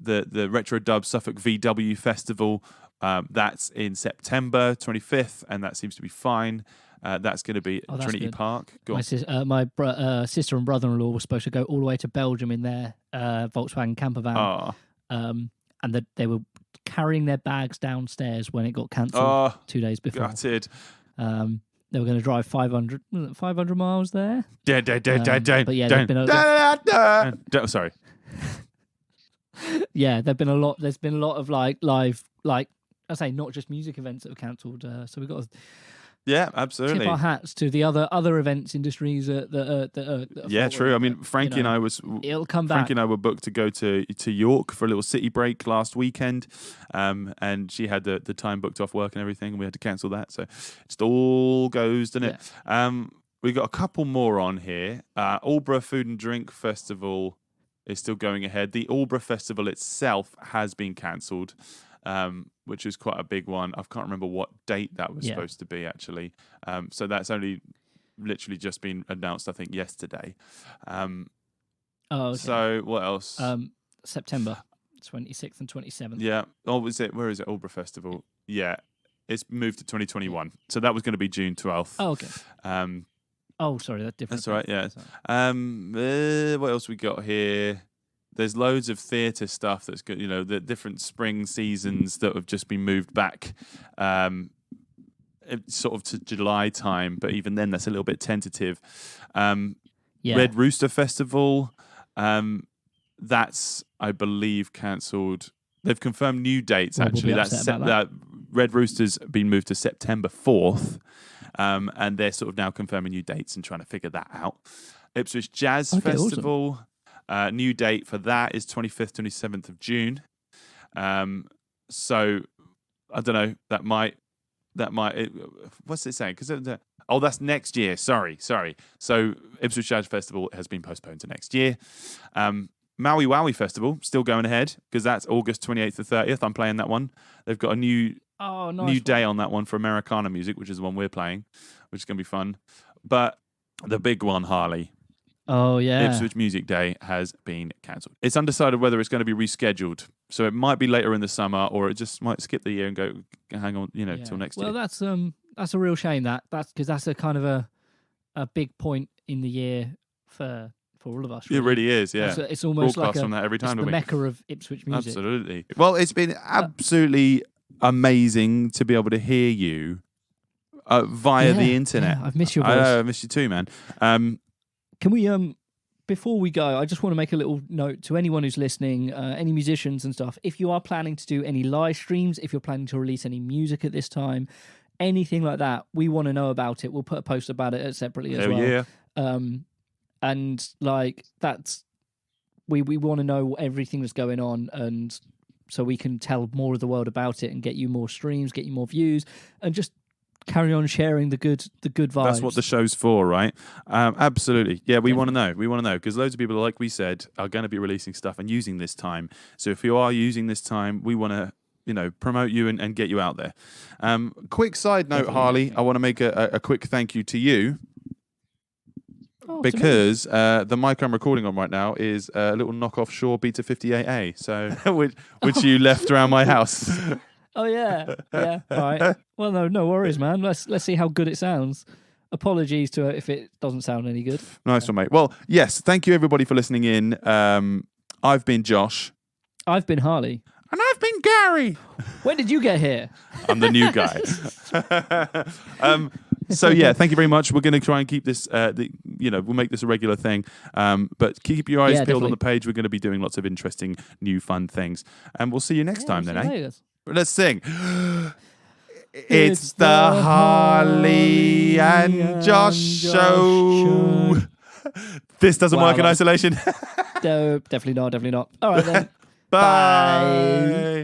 S1: The Retro Dub Suffolk VW Festival, that's in September 25th, and that seems to be fine. That's going to be at Trinity Park.
S2: My sister and brother-in-law were supposed to go all the way to Belgium in their Volkswagen camper van, and they were carrying their bags downstairs when it got cancelled 2 days before.
S1: Gutted.
S2: They were going to drive 500 miles there.
S1: But
S2: yeah, there's been
S1: sorry.
S2: Yeah, there's been a lot of live, I say, not just music events that have cancelled. So we've got to
S1: absolutely
S2: tip our hats to the other events industries that
S1: are true. I mean, Frankie and I
S2: it'll come back.
S1: Frankie and I were booked to go to York for a little city break last weekend, and she had the time booked off work and everything, and we had to cancel that. So it just all goes, doesn't it? We've got a couple more on here. Aldeburgh Food and Drink Festival is still going ahead. The Aldeburgh Festival itself has been cancelled, which is quite a big one. I can't remember what date that was supposed to be, actually. So that's only literally just been announced, I think, yesterday.
S2: Okay.
S1: So what else?
S2: September 26th and 27th.
S1: Yeah. Oh, where is it? Aldeburgh Festival. Yeah. It's moved to 2021. So that was going to be June 12th.
S2: Oh, okay. Oh, sorry, that's different.
S1: That's all right, yeah. What else we got here? There's loads of theatre stuff that's good, the different spring seasons that have just been moved back sort of to July time, but even then that's a little bit tentative. Red Rooster Festival, That's, I believe, cancelled. They've confirmed new dates,
S2: Well,
S1: actually.
S2: we'll be upset about that.
S1: Red Rooster's been moved to September 4th, and they're sort of now confirming new dates and trying to figure that out. Ipswich Jazz Festival, new date for that is 25th, 27th of June. So, I don't know, that might what's it saying? That's next year. Sorry. So Ipswich Jazz Festival has been postponed to next year. Maui Wowie Festival still going ahead because that's August 28th to 30th. I'm playing that one. They've got a new day on that one for Americana music, which is the one we're playing, which is going to be fun. But the big one, Harley.
S2: Oh, yeah.
S1: Ipswich Music Day has been cancelled. It's undecided whether it's going to be rescheduled. So it might be later in the summer, or it just might skip the year and go hang on, till next year.
S2: Well, that's a real shame. That's because that's a kind of a big point in the year for all of us. Really.
S1: It really is. Yeah,
S2: it's almost like
S1: from that every time.
S2: It's the mecca of Ipswich music.
S1: Absolutely. Well, it's been absolutely amazing to be able to hear you via the internet.
S2: I've missed your voice.
S1: I miss you too, man.
S2: Can we before we go, I just want to make a little note to anyone who's listening, any musicians and stuff. If you are planning to do any live streams, if you're planning to release any music at this time, anything like that, we want to know about it. We'll put a post about it separately as well.
S1: Yeah.
S2: And like that's we want to know everything that's going on, and so we can tell more of the world about it and get you more streams, get you more views, and just carry on sharing the good vibes.
S1: That's what the show's for, right? Absolutely. Yeah, we want to know. We want to know because loads of people, like we said, are going to be releasing stuff and using this time. So if you are using this time, we want to, promote you and get you out there. Quick side note, Harley, I want to make a quick thank you to you. Because the mic I'm recording on right now is a little knockoff Shure Beta 58A, so which you left around my house.
S2: Oh yeah. All right. Well, no worries, man. Let's see how good it sounds. Apologies to if it doesn't sound any good.
S1: Nice one, mate. Well, yes, thank you everybody for listening in. I've been Josh.
S2: I've been Harley.
S1: And I've been Gary.
S2: When did you get here?
S1: I'm the new guy. So yeah, thank you very much. We're going to try and keep this, we'll make this a regular thing. But keep your eyes peeled on the page. We're going to be doing lots of interesting, new, fun things. And we'll see you next time then, eh? Let's sing. It's the Harley and Josh show. This doesn't work in isolation.
S2: No, definitely not. All right then.
S1: Bye.